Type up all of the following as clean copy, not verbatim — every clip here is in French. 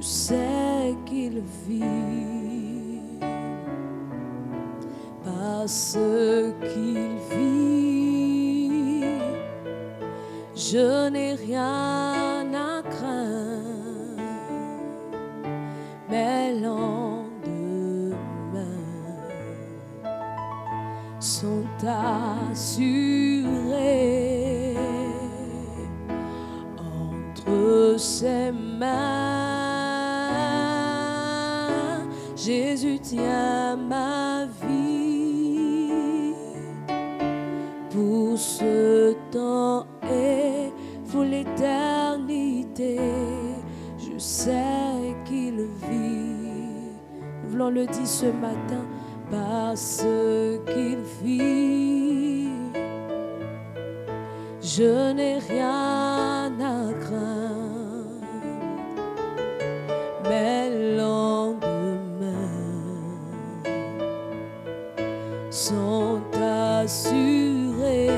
sais qu'il vit, parce qu'il vit, je n'ai rien à craindre, mes lendemains sont assurés entre ses mains. Jésus tient ma vie pour ce temps et pour l'éternité. Je sais qu'il vit. Nous voulons le dire ce matin, parce qu'il vit, je n'ai rien à craindre, mes lendemains sont assurés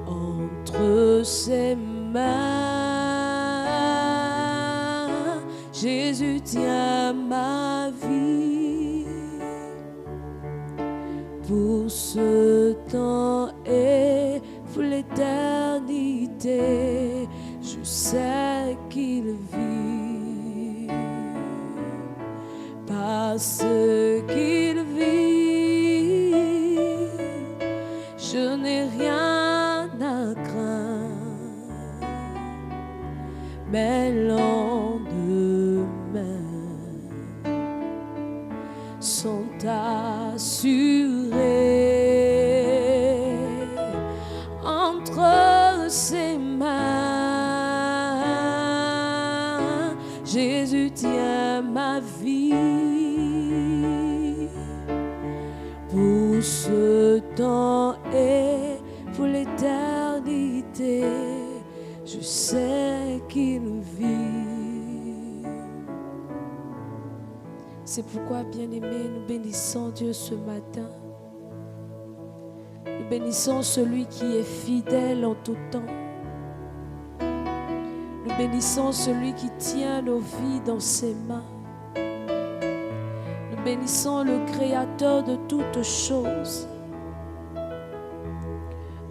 entre ses mains. Jésus tient ma vie pour ce temps et pour l'éternité. Je sais qu'il vit, parce qu'il vit, je n'ai rien à craindre, mes lendemains sont assurés entre ses mains. Jésus tient ma vie pour ce temps et pour l'éternité. Je sais qu'il vit. C'est pourquoi, bien-aimés, nous bénissons Dieu ce matin. Nous bénissons celui qui est fidèle en tout temps. Nous bénissons celui qui tient nos vies dans ses mains. Nous bénissons le Créateur de toutes choses.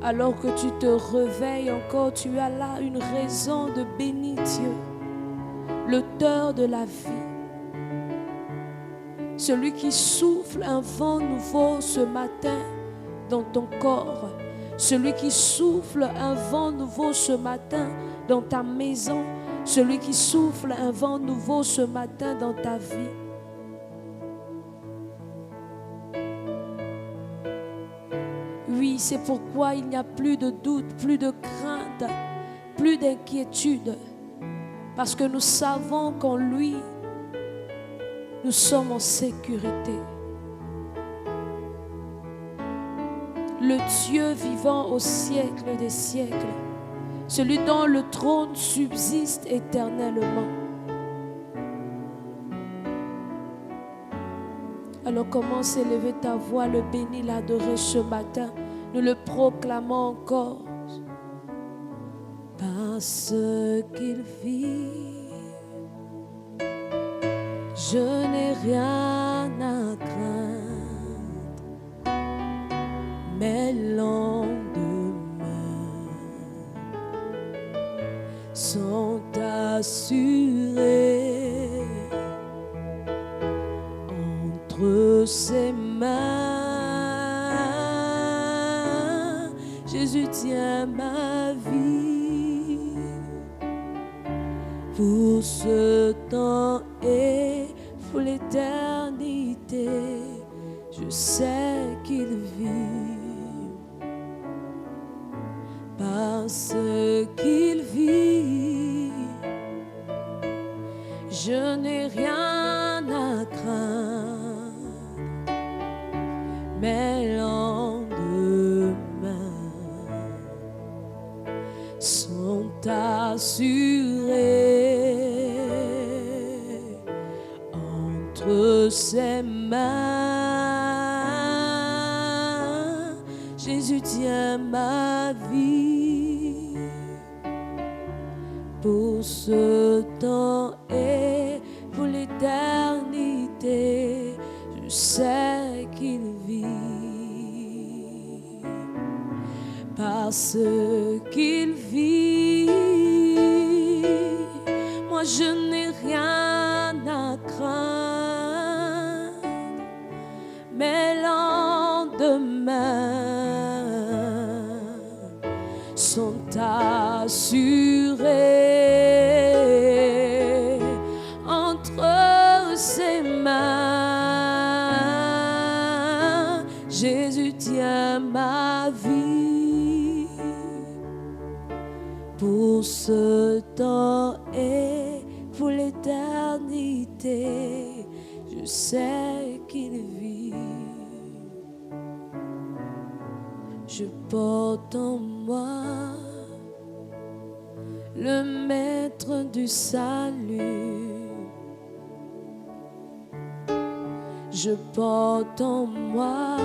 Alors que tu te réveilles encore, tu as là une raison de bénir Dieu, l'auteur de la vie. Celui qui souffle un vent nouveau ce matin dans ton corps. Celui qui souffle un vent nouveau ce matin dans ta maison. Celui qui souffle un vent nouveau ce matin dans ta vie. Oui, c'est pourquoi il n'y a plus de doute, plus de crainte, plus d'inquiétude. Parce que nous savons qu'en lui, nous sommes en sécurité. Le Dieu vivant au siècle des siècles, celui dont le trône subsiste éternellement. Alors commence à élever ta voix, le bénir, l'adorer ce matin. Nous le proclamons encore. Parce qu'il vit, je n'ai rien à craindre, mes lendemains sont assurés entre ses mains. Jésus tient ma vie pour ce temps et pour l'éternité. Je sais qu'il vit, parce qu'il vit, je n'ai rien à craindre, mes lendemains sont assurés entre ses mains. Jésus tient ma vie pour ce temps et pour l'éternité, je sais qu'il vit. Parce qu'il vit, moi je n'ai rien à craindre, mes lendemains sont assurés entre ses mains. Jésus tient ma vie pour ce temps et pour l'éternité. Je sais qu'il vit. Je porte en moi le maître du salut. Je porte en moi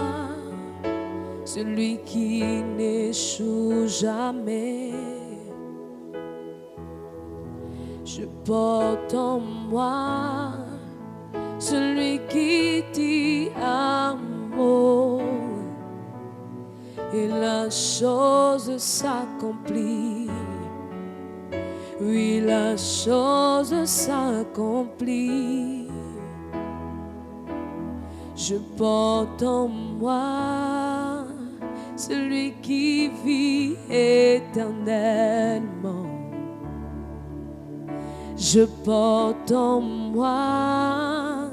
celui qui n'échoue jamais. Je porte en moi celui qui dit un mot et la chose s'accomplit. Oui, la chose s'accomplit. Je porte en moi celui qui vit éternellement. Je porte en moi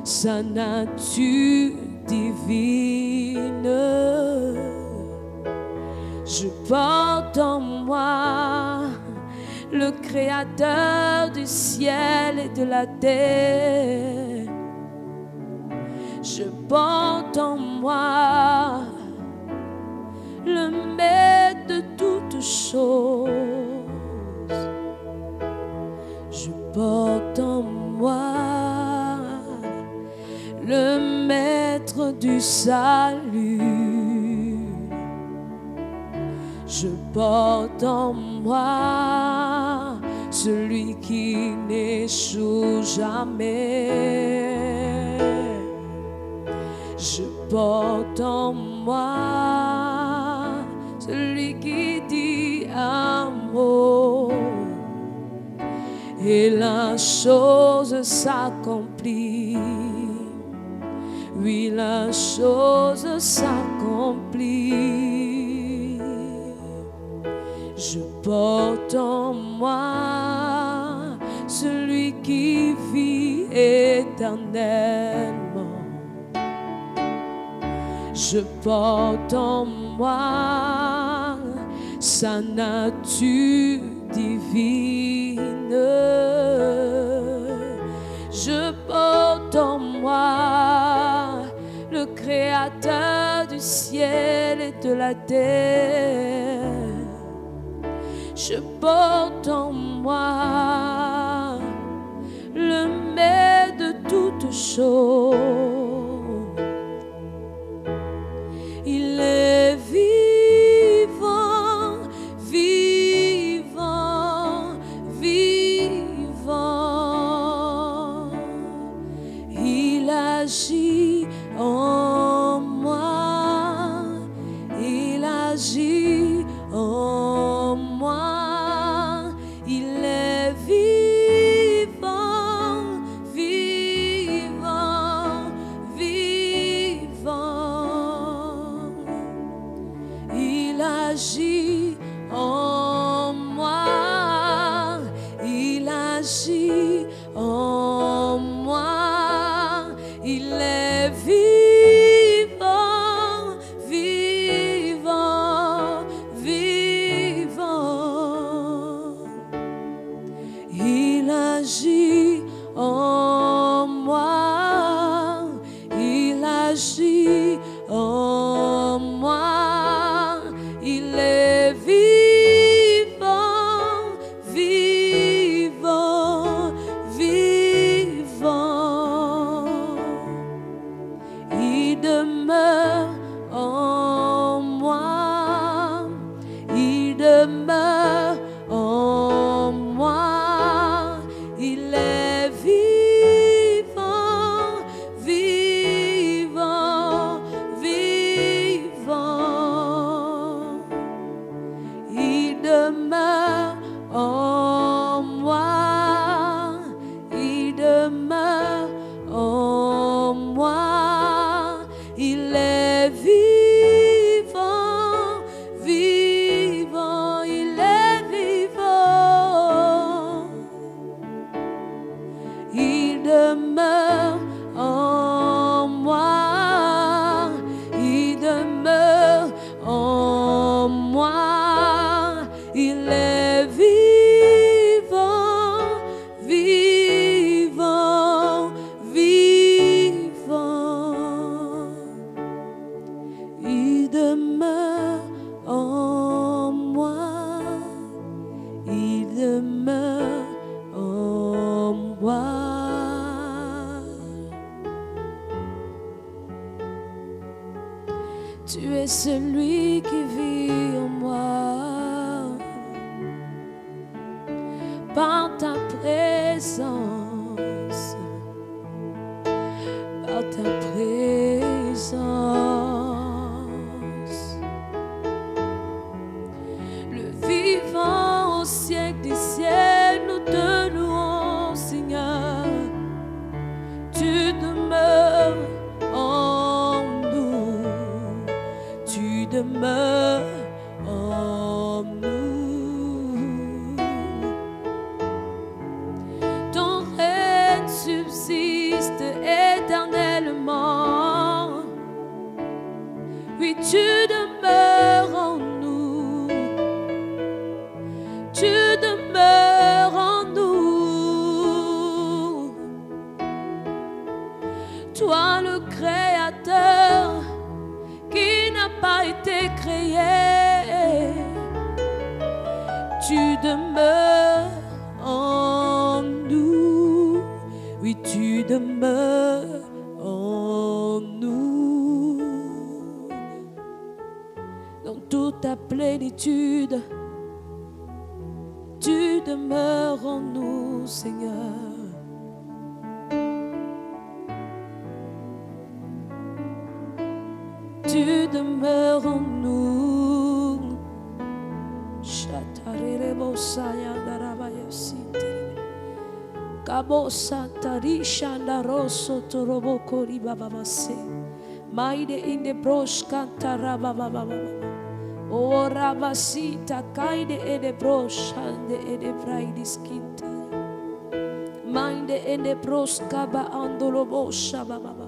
sa nature divine. Je porte en moi le Créateur du ciel et de la terre. Je porte en moi le maître de toutes choses. Je porte en moi le maître du salut. Je porte en moi celui qui n'échoue jamais. Je porte en moi celui qui dit un mot et la chose s'accomplit. Oui, la chose s'accomplit. Je porte en moi celui qui vit éternellement. Je porte en moi sa nature divine. Je porte en moi le Créateur du ciel et de la terre. Je porte en moi le maître de toutes choses. Il est vivant, vivant, vivant. Il agit en moi, il agit en moi. Il est vivant, vivant, vivant. Il agit en moi, il agit en moi. Il est vivant, vivant, vivant. Il agit en moi, il agit en moi. Il est vivant, vivant, vivant. Il demeure en moi, il demeure en moi. celui qui vit en moi. Par ta présence, par ta présence, le vivant au siècle des siècles, nous te louons, Seigneur. Tu demeures en nous, tu demeures en nous. Ton règne subsiste éternellement. Oui, tu demeures en nous, tu demeures en nous. Toi le Créateur qui n'a pas été créé, tu demeures en nous. Oui, tu demeures en nous. Dans toute ta plénitude, tu demeures en nous, Seigneur. Tu demeures en nous. Kabosa tarisha la rosso toroboko ribababase. Maide in the brosh cantarabababa. O rabasita kaide e de brosh and e de braidis kinta. Minde e de brosh kaba andolobo shabababa.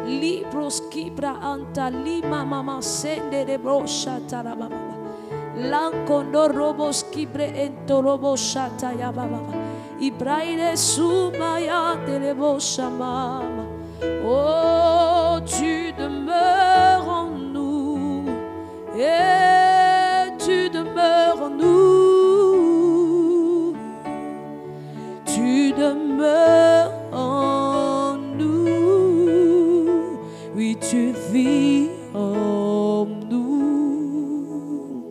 Libros kibra anta lima mama sende de brosha tarababa. Lankondo robos kibre entorobo shata yababa. Ibraide sumaya de bosha mama. Oh, tu demeures en nous. Et tu demeures en nous. Tu demeures en nous. Oui, tu vis en nous.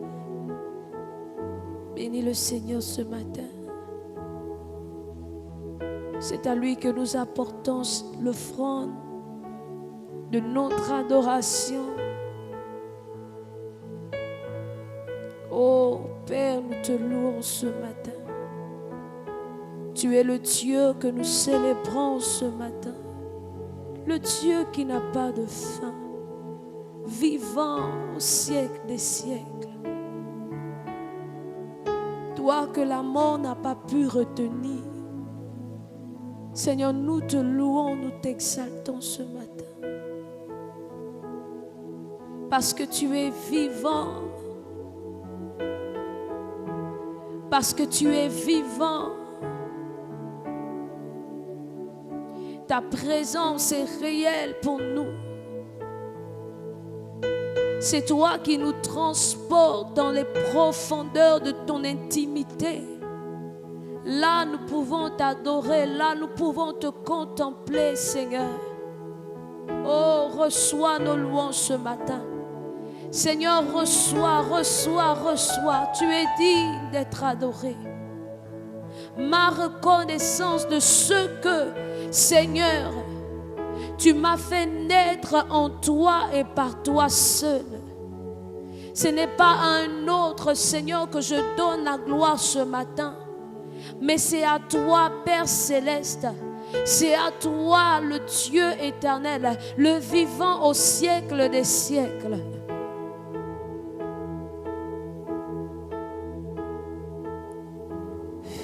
Bénis le Seigneur ce matin. C'est à lui que nous apportons l'offrande de notre adoration. Oh Père, nous te louons ce matin. Tu es le Dieu que nous célébrons ce matin. Le Dieu qui n'a pas de fin, vivant au siècle des siècles. Toi que la mort n'a pas pu retenir. Seigneur, nous te louons, nous t'exaltons ce matin. Parce que tu es vivant. Parce que tu es vivant. Ta présence est réelle pour nous. C'est toi qui nous transportes dans les profondeurs de ton intimité. Là, nous pouvons t'adorer. Là, nous pouvons te contempler, Seigneur. Oh, reçois nos louanges ce matin. Seigneur, reçois, reçois, reçois. Tu es digne d'être adoré. Ma reconnaissance de ce que, Seigneur, tu m'as fait naître en toi et par toi seul. Ce n'est pas à un autre, Seigneur, que je donne la gloire ce matin. Mais c'est à toi, Père Céleste. C'est à toi, le Dieu éternel, le vivant au siècle des siècles.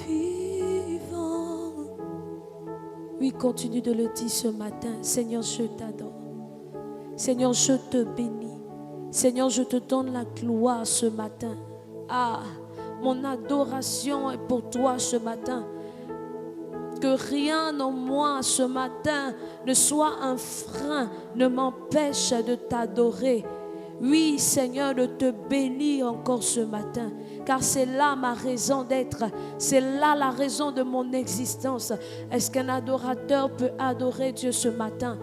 Vivant. Oui, continue de le dire ce matin. Seigneur, je t'adore. Seigneur, je te bénis. Seigneur, je te donne la gloire ce matin. Ah, mon adoration est pour toi ce matin. Que rien en moi ce matin ne soit un frein, ne m'empêche de t'adorer. Oui, Seigneur, de te bénir encore ce matin. Car c'est là ma raison d'être. C'est là la raison de mon existence. Est-ce qu'un adorateur peut adorer Dieu ce matin?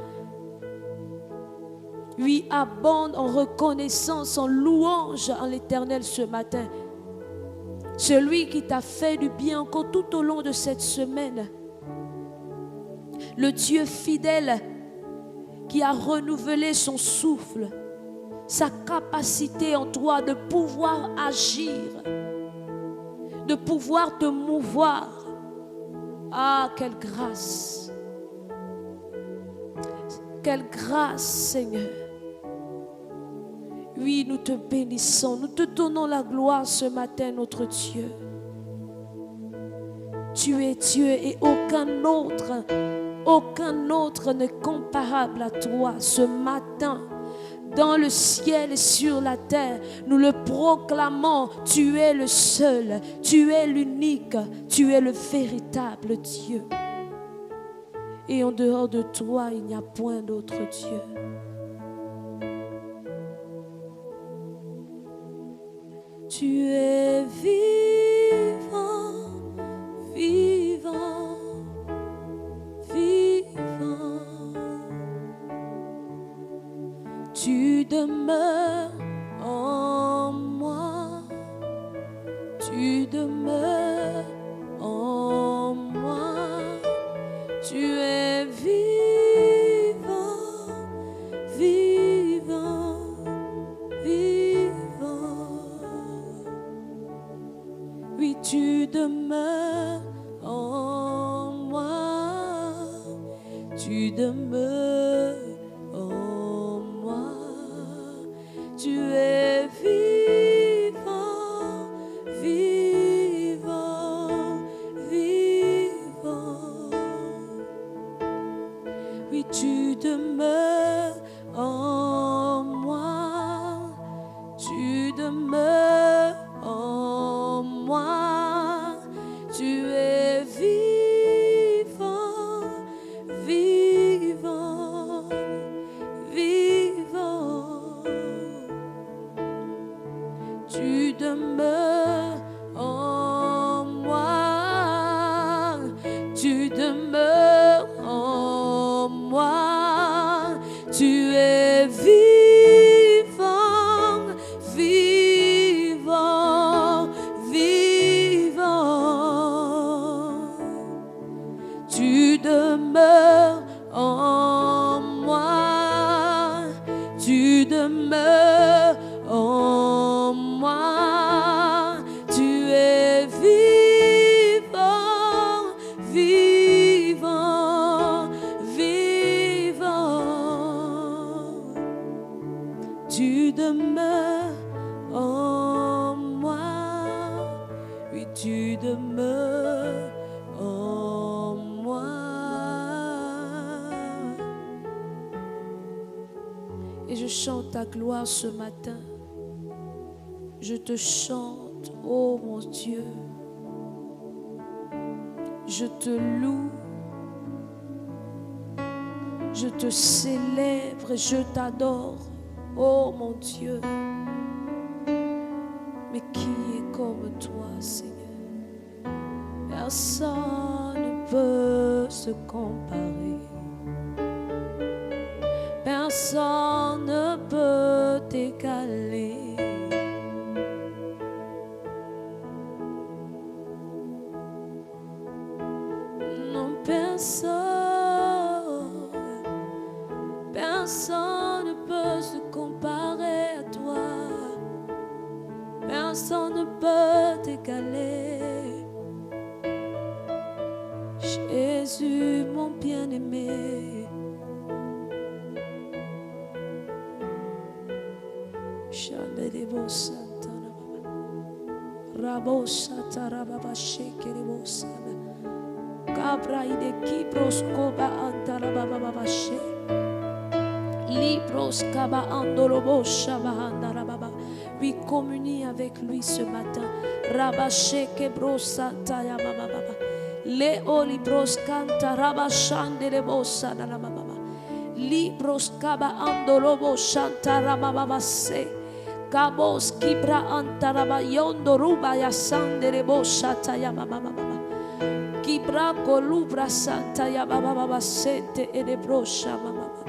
Oui, abonde en reconnaissance, en louange en l'Éternel ce matin. Celui qui t'a fait du bien encore tout au long de cette semaine. Le Dieu fidèle qui a renouvelé son souffle, sa capacité en toi de pouvoir agir, de pouvoir te mouvoir. Ah, quelle grâce! Quelle grâce, Seigneur! Oui, nous te bénissons, nous te donnons la gloire ce matin, notre Dieu. Tu es Dieu et aucun autre n'est comparable à toi. Ce matin, dans le ciel et sur la terre, nous le proclamons. Tu es le seul, tu es l'unique, tu es le véritable Dieu. Et en dehors de toi, il n'y a point d'autre Dieu. Tu es vivant, vivant, vivant. Tu demeures en moi. Tu demeures en moi. Tu es vivant, vivant, vivant. Oui, tu demeures en moi. Tu demeures en moi. Tu es vivant, vivant, vivant. Oui, tu demeures en moi. Tu demeures en moi. Tu es vivant, vivant, vivant. Tu demeures en moi. Tu demeures en moi. Tu es vivant, vivant, vivant. Tu demeures en moi. Tu demeures en moi. Tu es vivant, vivant, vivant. Tu demeures en moi. Oui, tu demeures en moi. Et je chante ta gloire ce matin. Je te chante, oh mon Dieu. Je te loue. Je te célèbre et je t'adore, oh mon Dieu. Mais qui est comme toi, Seigneur? Personne ne peut se comparer. Personne ne peut t'égaler. Non, personne ne peut se comparer à toi. Personne ne peut t'égaler. Jésus, mon bien-aimé. Chandelebo Santana Rabo Satarababa Shekerebo Sana Cabra ide Kibros Koba Antarababa She Libros Kaba Andorobo Shabahandarababa. Oui, communie avec lui ce matin. Rabashe Kebros Santaya Baba Baba. Leo Libros Canta Rabashandelebo Sana Baba. Libros Kaba Andorobo Shantarababa Se. Kabos Kibra Antaraba Yondo Ruba Yasanderebo Shataya Baba Baba. Kibra Kolubra Santa Ya Baba Baba Sente Edebro Shama Baba.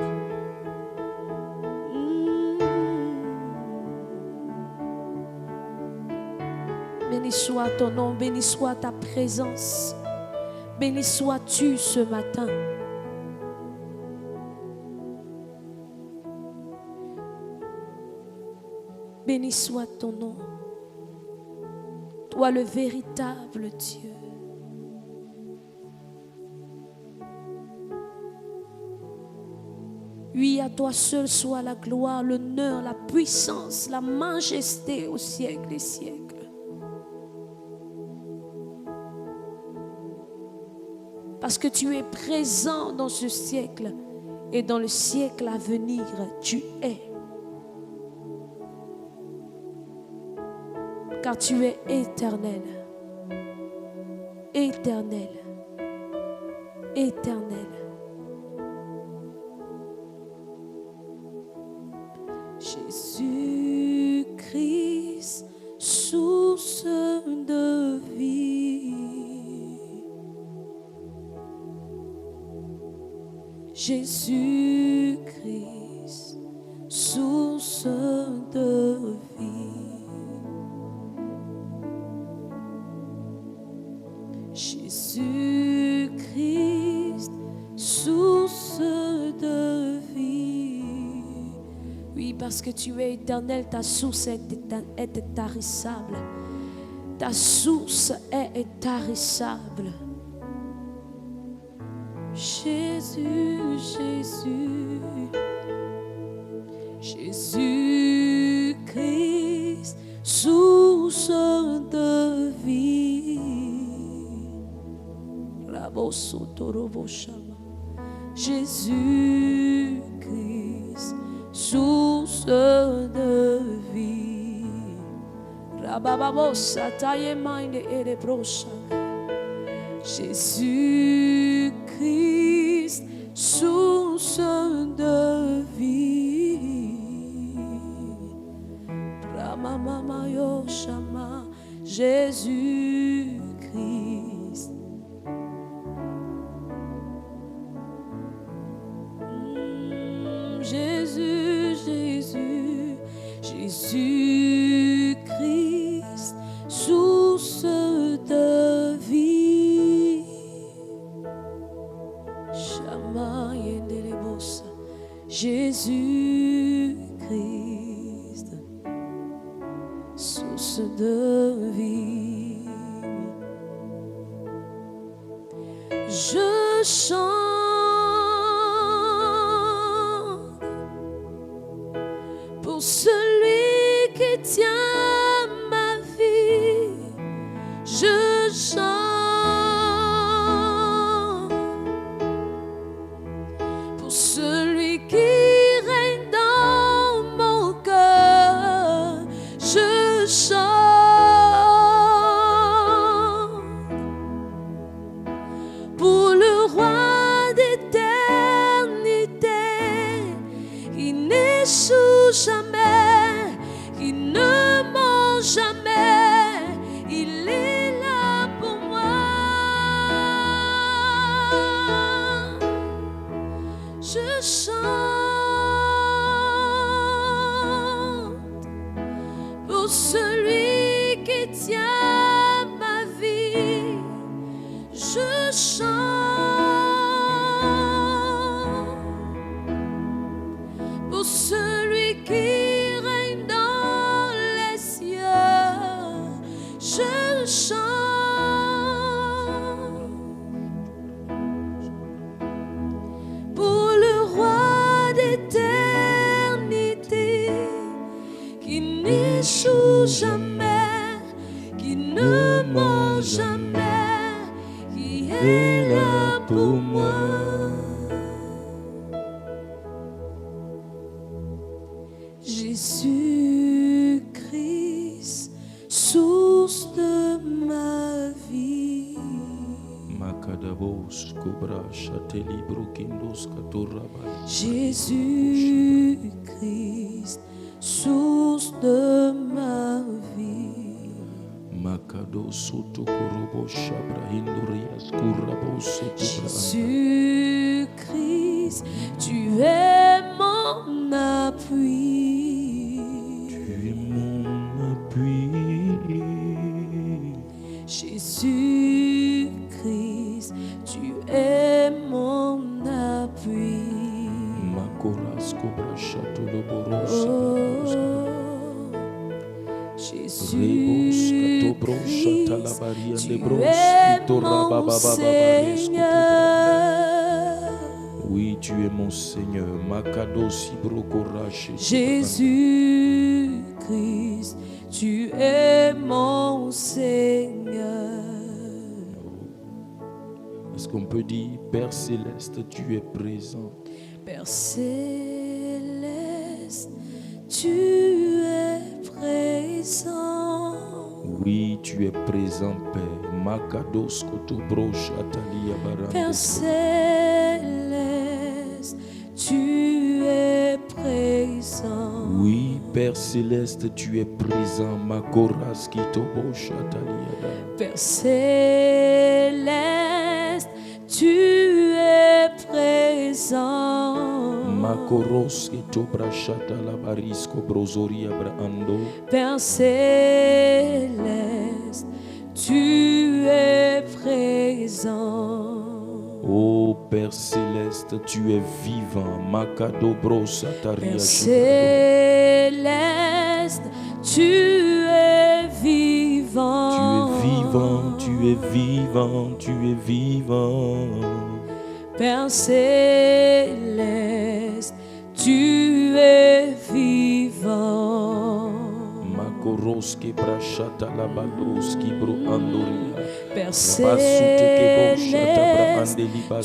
Béni soit ton nom, béni soit ta présence. Béni sois-tu ce matin. Béni soit ton nom. Toi le véritable Dieu. Oui, à toi seul soit la gloire, l'honneur, la puissance, la majesté au siècle des siècles. Parce que tu es présent dans ce siècle et dans le siècle à venir, tu es. Car tu es éternel, éternel, éternel. Jésus-Christ, source de vie. Jésus-Christ, source de vie. Jésus-Christ, source de vie. Oui, parce que tu es éternel, ta source est intarissable. Ta source est intarissable. Jésus, Jésus, Jésus-Christ, source de vie. Jésus-Christ, source de vie. Jésus-Christ, source de vie. Jésus-Christ. Jésus, Jésus, Jésus-Christ, source de vie. Jésus-Christ, source de vie. Je chante pour celui qui tient ma vie. Je chante pour celui qui règne dans mon cœur. Je chante pour le roi d'éternité qui n'échoue jamais, qui ne ment jamais. Il est là pour moi. Je chante pour celui qui tient ma vie. Je chante pour celui qui règne dans les cieux. Je chante pour le roi d'éternité qui n'échoue jamais, qui ne ment jamais, qui est là pour moi. Jésus-Christ, source de ma vie. Jésus-Christ, source de ma vie. Jésus-Christ, tu es mon appui. Tu es mon appui. Tu es mon appui. Jésus Christ, tu es mon Seigneur. Oui, tu es mon Seigneur. Jésus Christ, tu es mon Seigneur. Est-ce qu'on peut dire, Père Céleste, tu es présent? Père Céleste, tu es présent. Oui, tu es présent, Père. Père Céleste, tu es présent. Oui, Père Céleste, tu es présent. Père Céleste, tu es présent. Père Céleste, tu es présent. Oh Père Céleste, tu es vivant. Père Céleste, tu es vivant. Tu es vivant, tu es vivant, tu es vivant. Père Céleste, tu es vivant. Père Céleste,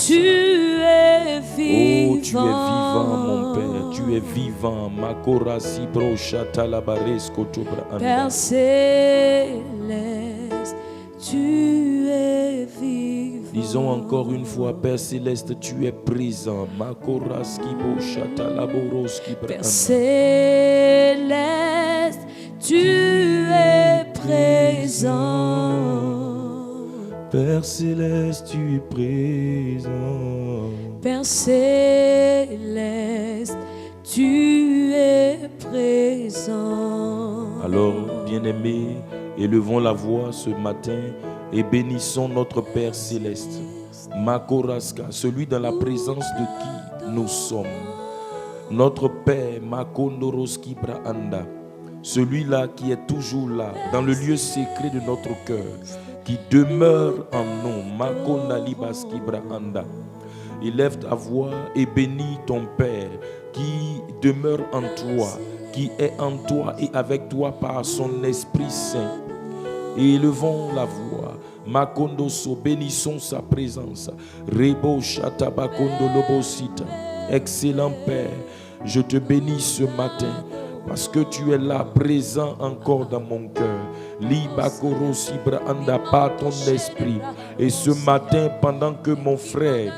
tu es vivant. Oh, tu es vivant, mon Père, tu es vivant. Père Céleste, tu es vivant. Disons encore une fois, Père Céleste, tu es présent. Père Céleste, tu es présent. Père Céleste, tu es présent. Père Céleste, tu es présent. Alors, bien-aimés, élevons la voix ce matin et bénissons notre Père Céleste, Makoraska, celui dans la présence de qui nous sommes. Notre Père, Makondoroski Braanda, celui-là qui est toujours là, dans le lieu secret de notre cœur, qui demeure en nous, Makondalibaski Braanda. Élève ta voix et bénis ton Père qui demeure en toi, qui est en toi et avec toi par son Esprit Saint. Et élevons la voix. Makondoso, bénissons sa présence. Rebo Shatabakondo Lobosita. Excellent Père, je te bénis ce matin parce que tu es là, présent encore dans mon cœur. Libakoro Sibra Anda par ton esprit. Et ce matin, pendant que mon frère,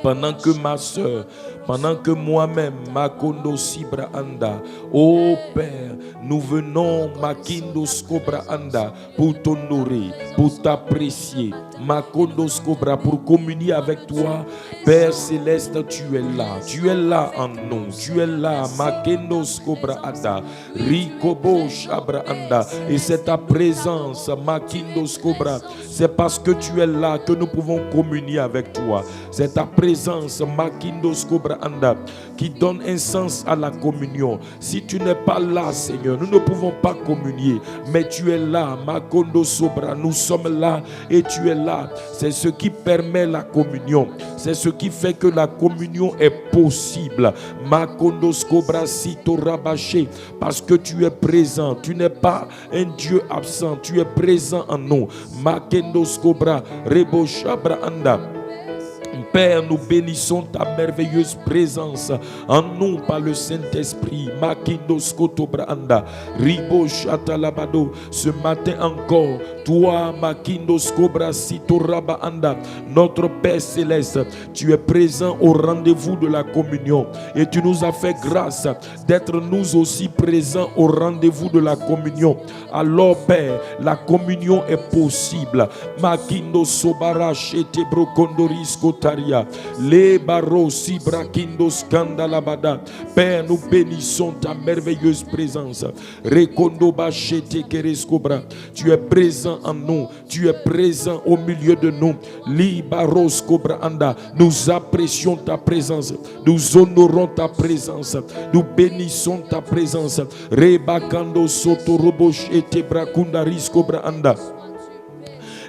pendant que ma soeur, pendant que moi-même, Makondo Sibra Anda, oh Père, nous venons, Makindo Skobra Anda, pour t'honorer, pour t'apprécier, Makondo Skobra, pour communier avec toi. Père Céleste, tu es là en nous, tu es là, Makendo Skobra Anda, Rikobo Shabra Anda, et c'est ta présence, Makindo Skobra, c'est parce que tu es là que nous pouvons communier avec toi. C'est ta présence, Makindo Skobra Anda, qui donne un sens à la communion. Si tu n'es pas là, Seigneur, nous ne pouvons pas communier, mais tu es là, Makondo Sobra, nous sommes là et tu es là. C'est ce qui permet la communion, c'est ce qui fait que la communion est possible. Makondo Skobra Sito Rabaché, parce que tu es présent, tu n'es pas un Dieu absent, tu es présent en nous. Makendo Skobra Rebo Shabra Anda. Père, nous bénissons ta merveilleuse présence en nous par le Saint-Esprit. Makindos Kotobranda, Ribo Chatalabado. Ce matin encore, toi, Makindos Kobra Sitoraba Anda, notre Père Céleste, tu es présent au rendez-vous de la communion et tu nous as fait grâce d'être nous aussi présents au rendez-vous de la communion. Alors, Père, la communion est possible. Makindos Sobara Chetebro Kondoris Kota. Taria, les barros Sibrakindo Scandalabada. Père, nous bénissons ta merveilleuse présence. Rekondo Bachete Kerescobra. Tu es présent en nous, tu es présent au milieu de nous. Li Barros Cobra Anda. Nous apprécions ta présence, nous honorons ta présence, nous bénissons ta présence. Rebakando Sotorobosh et Tebrakundaris Cobra Anda.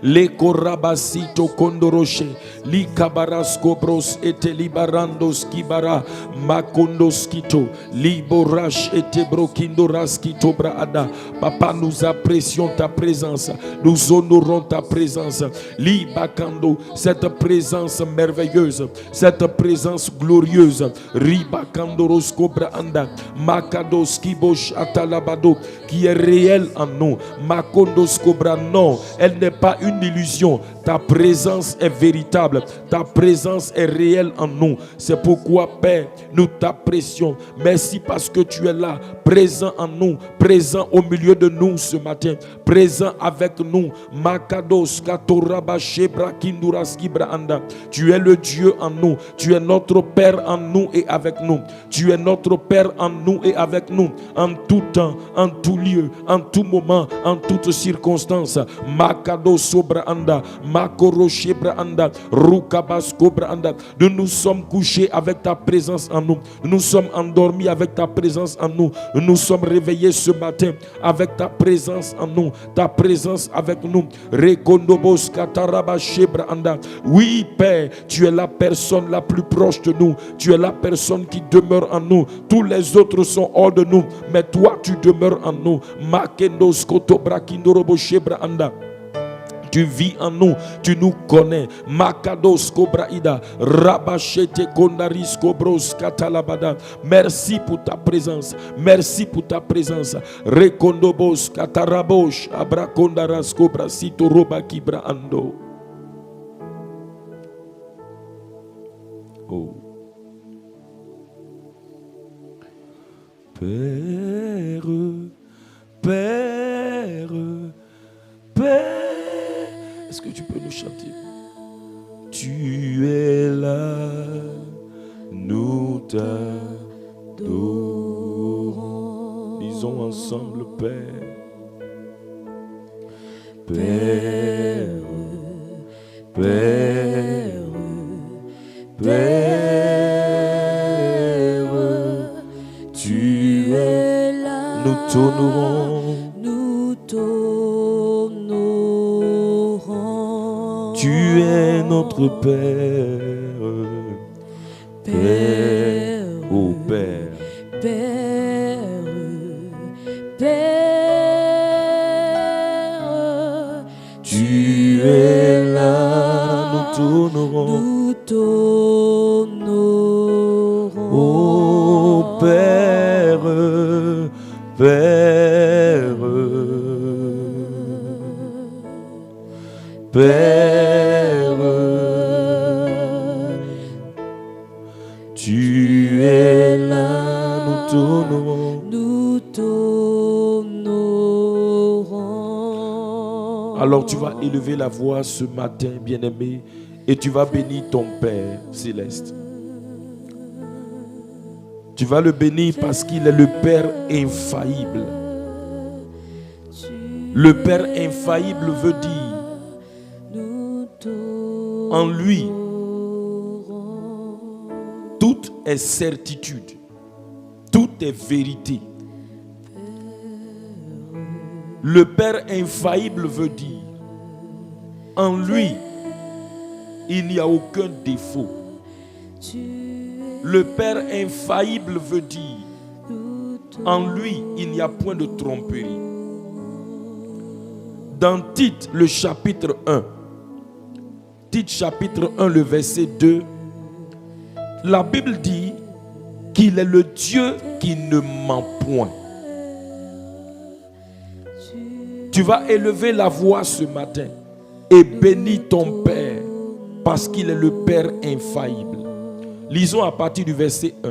Le korabasito kondoroche, li kabarasko bros ete libarandos kibara, makondos kito, li borash ete brokindoras kito braada. Papa, nous apprécions ta présence, nous honorons ta présence. Li bakando, cette présence merveilleuse, cette présence glorieuse. Ribakandoros kobraanda, makados kibosh atalabado, qui est réelle en nous. Makondos kobra, non, elle n'est pas une illusion. Ta présence est véritable, ta présence est réelle en nous. C'est pourquoi, Père, nous t'apprécions. Merci parce que tu es là, présent en nous, présent au milieu de nous ce matin, présent avec nous. Makados katoraba shebra kinduras kibraanda. Tu es le Dieu en nous, tu es notre Père en nous et avec nous. Tu es notre Père en nous et avec nous, en tout temps, en tout lieu, en tout moment, en toutes circonstances. Makados Anda, Makoro Shebra Anda, Rukabas Cobra Anda. Nous nous sommes couchés avec ta présence en nous. Nous sommes endormis avec ta présence en nous. Nous sommes réveillés ce matin avec ta présence en nous. Ta présence avec nous. Rekondobos Kataraba Shebra Anda. Oui, Père, tu es la personne la plus proche de nous. Tu es la personne qui demeure en nous. Tous les autres sont hors de nous, mais toi, tu demeures en nous. Makendos Kotobra Kindorobo Shebra Anda. Tu vis en nous, tu nous connais. Makados Kobraida, Rabachete Kondaris Kobros Katalabada. Merci pour ta présence. Merci pour ta présence. Rekondobos Katarabosh, Abrakondaras Kobrasito Roba Kibra Ando. Oh. Père, Père, Père. Est-ce que tu peux nous chanter? Tu es là, nous t'adorons. Disons ensemble, Père. Père, Père, Père, tu es là, nous t'honorons. Tu es notre Père, Père, ô Père, Père, Père, tu es là, nous t'honorons, ô Père, Père, Père, tu es là, nous t'honorons. Alors tu vas élever la voix ce matin, bien-aimé, et tu vas bénir ton Père céleste. Tu vas le bénir parce qu'il est le Père infaillible. Le Père infaillible veut dire en lui, tout est certitude, tout est vérité. Le Père infaillible veut dire, en lui, il n'y a aucun défaut. Le Père infaillible veut dire, en lui, il n'y a point de tromperie. Dans Tite, le chapitre 1, Tite chapitre 1, le verset 2, la Bible dit qu'il est le Dieu qui ne ment point. Tu vas élever la voix ce matin et bénis ton Père parce qu'il est le Père infaillible. Lisons à partir du verset 1.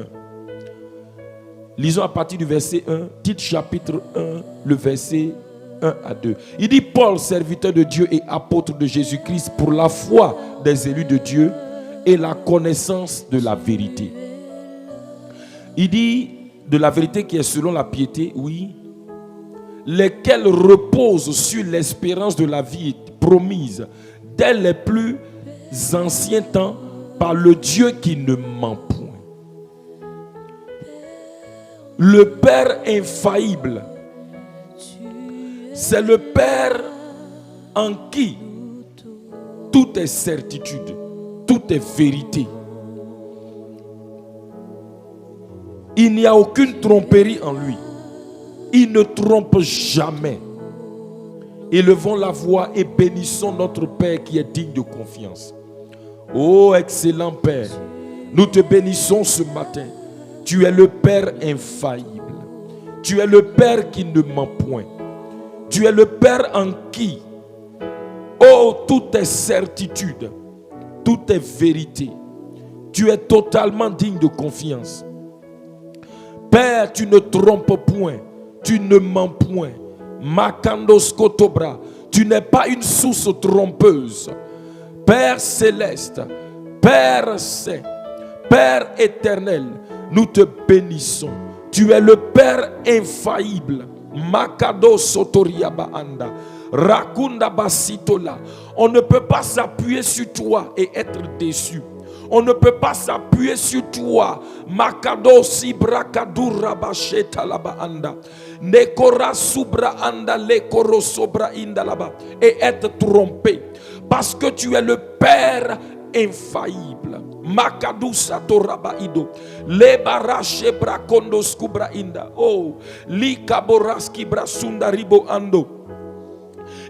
Lisons à partir du verset 1, Tite chapitre 1, le verset 1 à 2. Il dit: Paul, serviteur de Dieu et apôtre de Jésus-Christ, pour la foi des élus de Dieu et la connaissance de la vérité. Il dit de la vérité qui est selon la piété, oui, lesquelles reposent sur l'espérance de la vie promise dès les plus anciens temps par le Dieu qui ne ment point. Le Père infaillible, c'est le Père en qui tout est certitude, tout est vérité. Il n'y a aucune tromperie en lui. Il ne trompe jamais. Élevons la voix et bénissons notre Père qui est digne de confiance. Oh excellent Père, nous te bénissons ce matin. Tu es le Père infaillible. Tu es le Père qui ne ment point. Tu es le Père en qui, oh, tout est certitude, tout est vérité. Tu es totalement digne de confiance. Père, tu ne trompes point, tu ne mens point. Makandos Kotobra, tu n'es pas une source trompeuse. Père céleste, Père saint, Père éternel, nous te bénissons. Tu es le Père infaillible. Makado Sotoriaba Anda, Rakunda Basitola. On ne peut pas s'appuyer sur toi et être déçu. On ne peut pas s'appuyer sur toi. Makado Sibrakadura Basheta Laba Anda. Nekora Subra Anda Lekoro Sobra Inda Laba. Et être trompé. Parce que tu es le Père infaillible. Makadou Satoraba Ido. Lebarache Brakondos Kubra Inda. Oh, Likaboraski Brasunda Ribo Ando.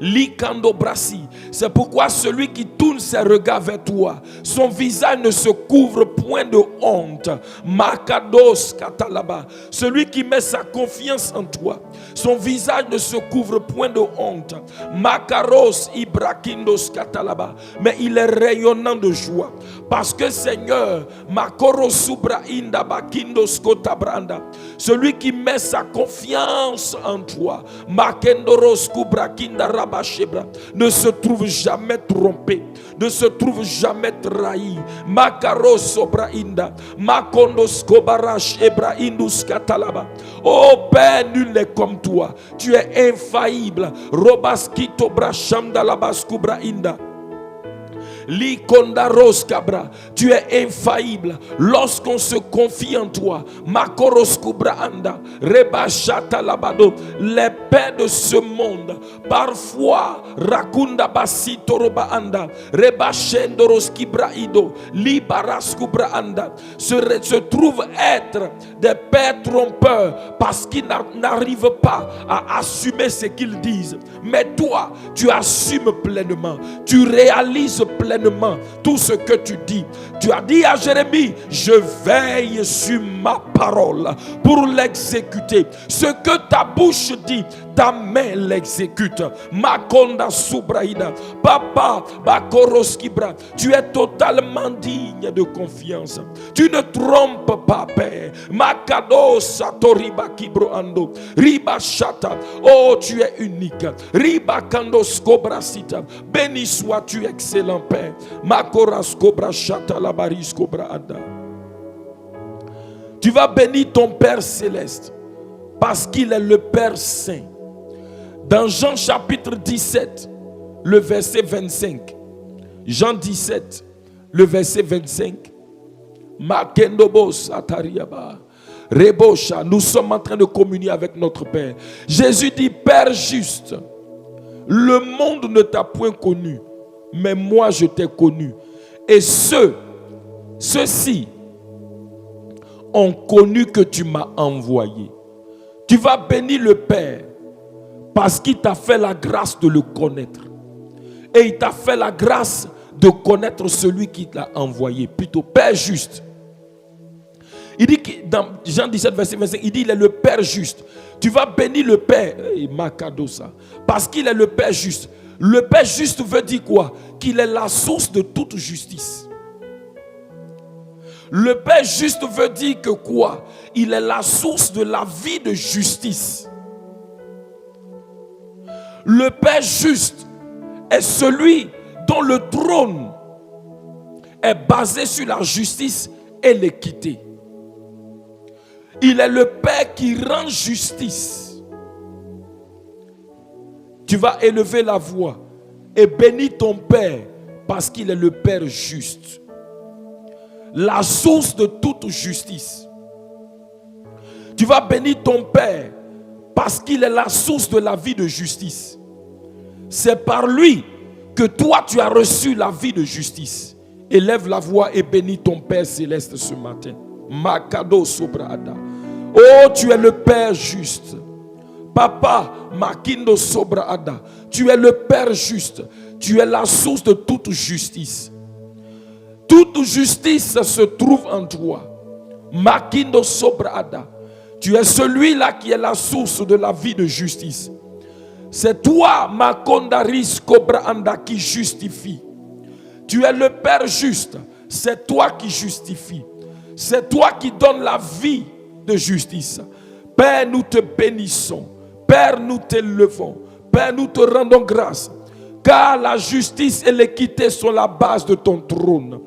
Likando Brassi. C'est pourquoi celui qui tourne ses regards vers toi, son visage ne se couvre point de honte. Makados Katalaba. Celui qui met sa confiance en toi, son visage ne se couvre point de honte. Makaros Ibrakindos Katalaba. Mais il est rayonnant de joie. Parce que Seigneur, Makoro Subra Inda Bakindos Kotabranda. Celui qui met sa confiance en toi, Makendoros Kubrakinda Rabashebra, ne se trouve jamais trompé, ne se trouve jamais trahi. Makaros Sobra Inda, Makondos Kobarash Ebra Indus Katalaba. Oh Père, nul n'est comme toi. Tu es infaillible. Robaskito Brashamda Labaskubra Inda. Likondaros Kabra, tu es infaillible lorsqu'on se confie en toi. Makoros Kubra Anda, Rebashata Labado, les paix de ce monde, parfois Rakunda Basito Roba Anda, Rebashendoros Kibra Ido, Libaras Kubra Anda, se trouvent être des pères trompeurs parce qu'ils n'arrivent pas à assumer ce qu'ils disent. Mais toi, tu assumes pleinement, tu réalises pleinement tout ce que tu dis. Tu as dit à Jérémie, je veille sur ma parole pour l'exécuter. Ce que ta bouche dit, ta main l'exécute. Makonda Subraïda, Papa Bakoroskibra, tu es totalement digne de confiance. Tu ne trompes pas, Père. Makado Satoriba Kibroando, Riba Shata, oh tu es unique. Riba Kandos Kobrasita, béni sois-tu, excellent Père. Makoras Kobra Shata Labaris Kobra Ada. Tu vas bénir ton Père céleste parce qu'il est le Père saint. Dans Jean chapitre 17, le verset 25. Jean 17, le verset 25. Makendobos Atariaba. Rebosha, nous sommes en train de communier avec notre Père. Jésus dit, Père juste, le monde ne t'a point connu, mais moi je t'ai connu. Et ceux-ci ont connu que tu m'as envoyé. Tu vas bénir le Père parce qu'il t'a fait la grâce de le connaître. Et il t'a fait la grâce de connaître celui qui l'a envoyé. Plutôt Père juste. Il dit que dans Jean 17, verset 25, il dit il est le Père juste. Tu vas bénir le Père, parce qu'il est le Père juste. Le Père juste veut dire quoi? Qu'il est la source de toute justice. Le Père juste veut dire que quoi? Il est la source de la vie de justice. Le Père juste est celui dont le trône est basé sur la justice et l'équité. Il est le Père qui rend justice. Tu vas élever la voix et bénis ton Père parce qu'il est le Père juste. La source de toute justice. Tu vas bénir ton Père parce qu'il est la source de la vie de justice. C'est par lui que toi tu as reçu la vie de justice. Élève la voix et bénis ton Père céleste ce matin. Makado sobrada. Oh, tu es le Père juste. Papa, Makindo sobrada. Tu es le Père juste. Tu es la source de toute justice. Toute justice se trouve en toi. Makindo sobrada. Tu es celui-là qui est la source de la vie de justice. C'est toi, Makondaris Kobraanda, qui justifie. Tu es le Père juste. C'est toi qui justifie. C'est toi qui donnes la vie de justice. Père, nous te bénissons. Père, nous t'élevons. Père, nous te rendons grâce. Car la justice et l'équité sont la base de ton trône.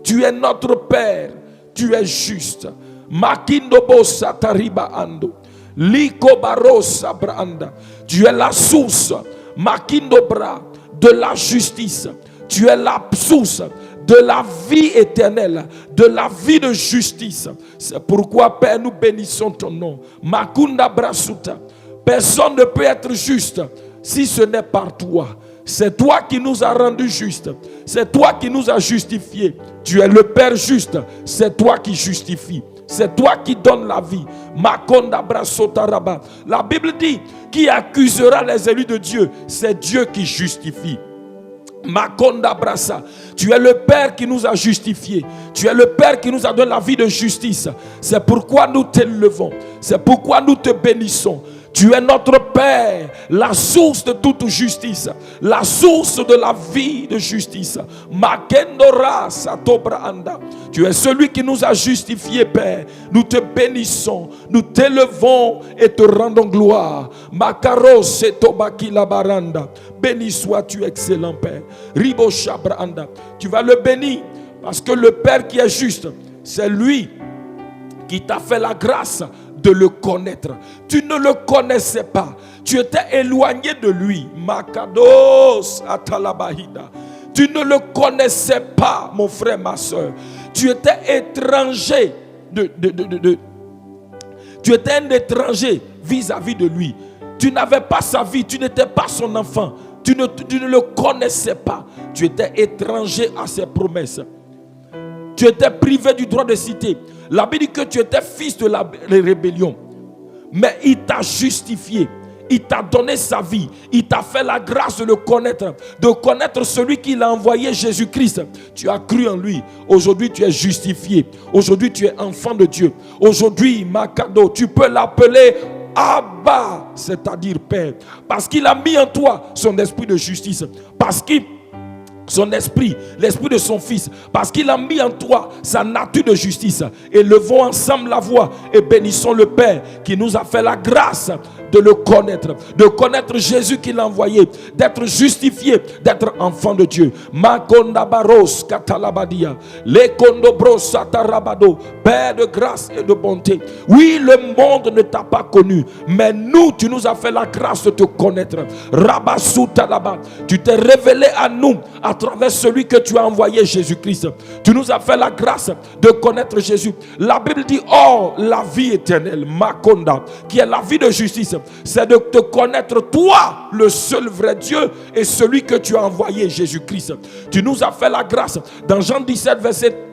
Tu es notre Père. Tu es juste. Makindobo satariba ando. Liko barosa branda. Tu es la source, Makindobra, de la justice. Tu es la source de la vie éternelle, de la vie de justice. C'est pourquoi, Père, nous bénissons ton nom. Makunda brasuta. Personne ne peut être juste si ce n'est par toi. C'est toi qui nous as rendus justes. C'est toi qui nous as justifiés. Tu es le Père juste. C'est toi qui justifies. C'est toi qui donnes la vie. Makonda brasotaraba. La Bible dit, qui accusera les élus de Dieu? C'est Dieu qui justifie. Makonda brasa. Tu es le Père qui nous a justifiés. Tu es le Père qui nous a donné la vie de justice. C'est pourquoi nous t'élevons. C'est pourquoi nous te bénissons. Tu es notre Père, la source de toute justice, la source de la vie de justice. Makendora satobraanda. Tu es celui qui nous a justifiés, Père. Nous te bénissons, nous t'élevons et te rendons gloire. Makaros setobaki labaranda. Béni sois-tu, excellent Père. Ribo shabranda. Tu vas le bénir parce que le Père qui est juste, c'est lui qui t'a fait la grâce de le connaître. Tu ne le connaissais pas. Tu étais éloigné de lui. Makados atalabahida. Tu ne le connaissais pas, mon frère, ma soeur. Tu étais étranger tu étais un étranger vis-à-vis de lui. Tu n'avais pas sa vie. Tu n'étais pas son enfant. Tu ne le connaissais pas. Tu étais étranger à ses promesses. Tu étais privé du droit de cité. La Bible dit que tu étais fils de la rébellion. Mais il t'a justifié. Il t'a donné sa vie. Il t'a fait la grâce de le connaître. De connaître celui qui l'a envoyé, Jésus-Christ. Tu as cru en lui. Aujourd'hui, tu es justifié. Aujourd'hui, tu es enfant de Dieu. Aujourd'hui, Makado, tu peux l'appeler Abba, c'est-à-dire Père. Parce qu'il a mis en toi son esprit de justice. Parce qu'il son esprit, l'esprit de son fils, parce qu'il a mis en toi sa nature de justice. Élevons ensemble la voix et bénissons le Père qui nous a fait la grâce de le connaître, de connaître Jésus qui l'a envoyé, d'être justifié, d'être enfant de Dieu. Makonda baros katalabadia, lekondobros satarabado, Père de grâce et de bonté. Oui, le monde ne t'a pas connu, mais nous, tu nous as fait la grâce de te connaître. Rabasutalaba, tu t'es révélé à nous à travers celui que tu as envoyé, Jésus-Christ. Tu nous as fait la grâce de connaître Jésus. La Bible dit, oh, la vie éternelle, Makonda, qui est la vie de justice, c'est de te connaître toi, le seul vrai Dieu, et celui que tu as envoyé, Jésus-Christ. Tu nous as fait la grâce. Dans Jean 17, verset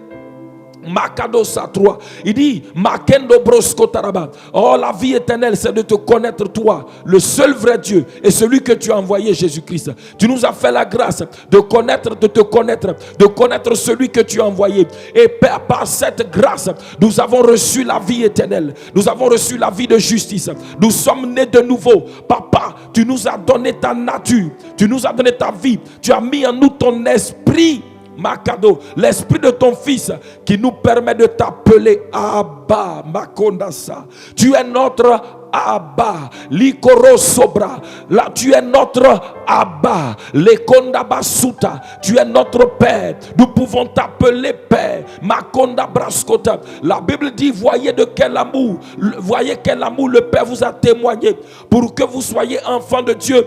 Makadosa 3, il dit Makendo brosko taraba. Oh, la vie éternelle, c'est de te connaître toi, le seul vrai Dieu, et celui que tu as envoyé, Jésus-Christ. Tu nous as fait la grâce de connaître, de te connaître, de connaître celui que tu as envoyé. Et par cette grâce, nous avons reçu la vie éternelle. Nous avons reçu la vie de justice. Nous sommes nés de nouveau. Papa, tu nous as donné ta nature. Tu nous as donné ta vie. Tu as mis en nous ton esprit. Makado, l'esprit de ton fils qui nous permet de t'appeler Abba, Makondasa. Tu es notre Abba. Likoro sobra. Là, tu es notre Abba. Lekonda basuta. Tu es notre Père. Nous pouvons t'appeler Père. Makonda braskota. La Bible dit, voyez quel amour le Père vous a témoigné pour que vous soyez enfants de Dieu.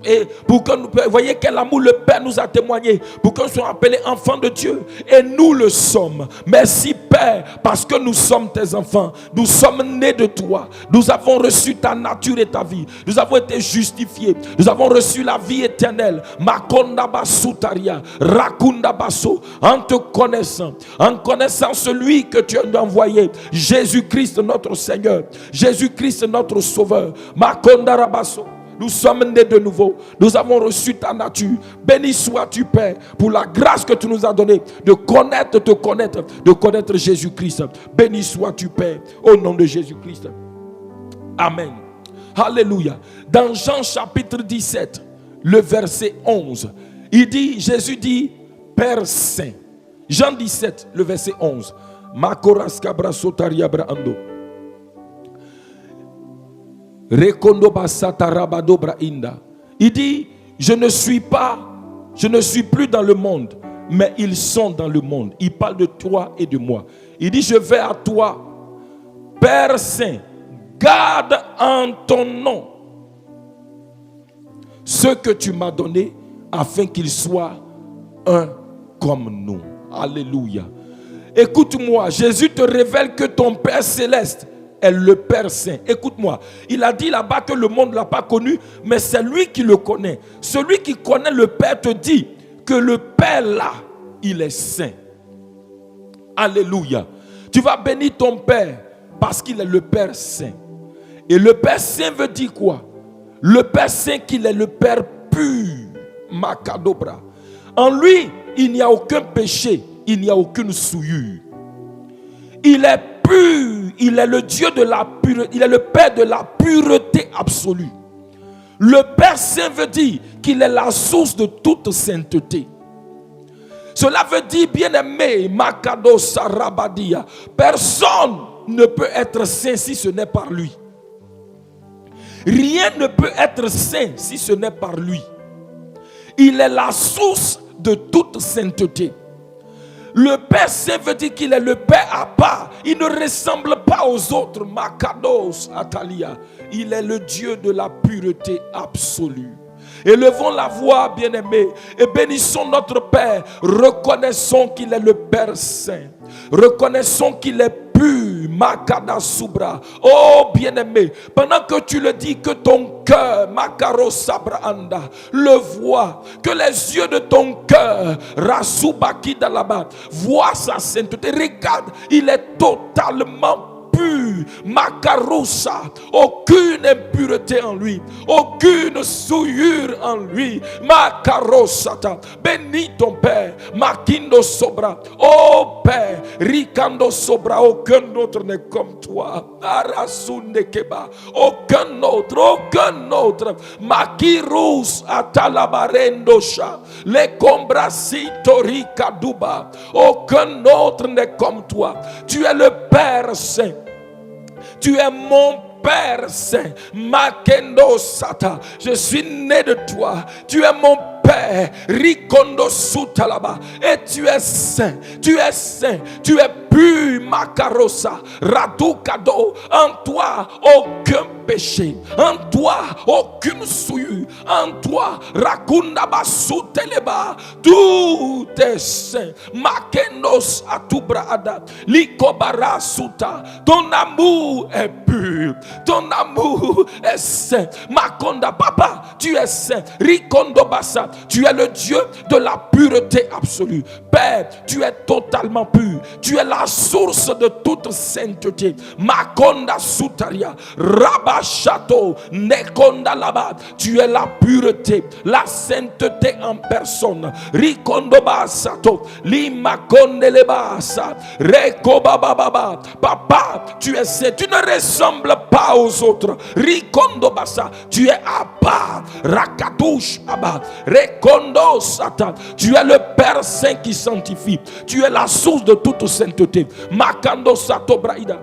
Et pour que nous voyez quel amour le Père nous a témoigné pour que nous soyons appelés enfants de Dieu, et nous le sommes. Merci Père, parce que nous sommes tes enfants, nous sommes nés de toi, nous avons reçu ta nature et ta vie, nous avons été justifiés, nous avons reçu la vie éternelle. Makonda basutaria, rakunda baso, en te connaissant, en connaissant celui que tu as envoyé, Jésus-Christ notre Seigneur, Jésus-Christ notre Sauveur. Makonda rabaso. Nous sommes nés de nouveau. Nous avons reçu ta nature. Béni sois-tu, Père, pour la grâce que tu nous as donnée de connaître, de connaître Jésus-Christ. Béni sois-tu, Père, au nom de Jésus-Christ. Amen. Alléluia. Dans Jean chapitre 17, le verset 11, Jésus dit, Père Saint. Jean 17, le verset 11. Makoraska brasotaria braando. Il dit, je ne suis plus dans le monde, mais ils sont dans le monde. Il parle de toi et de moi. Il dit, je vais à toi, Père Saint, garde en ton nom ce que tu m'as donné, afin qu'ils soient un comme nous. Alléluia. Écoute-moi, Jésus te révèle que ton Père céleste est le Père Saint. Écoute-moi, il a dit là-bas que le monde ne l'a pas connu, mais c'est lui qui le connaît. Celui qui connaît le Père te dit que le Père là, il est saint. Alléluia. Tu vas bénir ton Père parce qu'il est le Père Saint. Et le Père Saint veut dire quoi? Le Père Saint, qu'il est le Père pur. Makadobra. En lui, il n'y a aucun péché, il n'y a aucune souillure. Il est pur, il est le Dieu de la pureté, il est le Père de la pureté absolue. Le Père Saint veut dire qu'il est la source de toute sainteté. Cela veut dire, bien-aimé, Makado Sarabadia, personne ne peut être saint si ce n'est par lui. Rien ne peut être saint si ce n'est par lui. Il est la source de toute sainteté. Le Père Saint veut dire qu'il est le Père à part. Il ne ressemble pas aux autres. Makados Atalia. Il est le Dieu de la pureté absolue. Élevons la voix, bien-aimés, et bénissons notre Père. Reconnaissons qu'il est le Père Saint. Reconnaissons qu'il est pur. Makada Subra. Oh bien-aimé, pendant que tu le dis, que ton cœur, Makaro Sabra Anda, le voit, que les yeux de ton cœur, Rasubaki Dalaba, voient sa sainteté. Regarde, il est totalement pur. Makarousa, aucune impureté en lui, aucune souillure en lui. Makarosata, bénis ton Père. Makindo Sobra, oh Père, Rikando Sobra, aucun autre n'est comme toi. Arasunde Keba, aucun autre. Makirus Atalabarendosha, les Combrasito Rikaduba, aucun autre n'est comme toi. Tu es le Père Saint. Tu es mon Père Saint. Makendo Sata. Je suis né de toi. Tu es mon Père. Rikondo Sutalaba. Et tu es saint. Tu es saint. Tu es pur. Makarosa. Radukado. En toi, aucun péché. En toi, aucune souillure. En toi, Rakunda Basuteleba. Tout est saint. Makendos Atubraada. Likobara Suta. Ton amour est pur. Ton amour est saint. Makonda, papa, tu es saint. Rikondo Basa, tu es le Dieu de la pureté absolue. Père, tu es totalement pur. Tu es la source de toute sainteté. Makonda Sutaria, Rabachato, Nekonda Laba, tu es la pureté, la sainteté en personne. Rikondo Basato, Limakonde Lebasa, Rekobababa. Papa, tu es saint. Tu ne ressembles pas aux autres. Rikondo Basa, tu es à part. Rakatouche Abba, Rekondo Satan, tu es le Père Saint qui sanctifie. Tu es la source de toute sainteté. Makando Sato Braïda.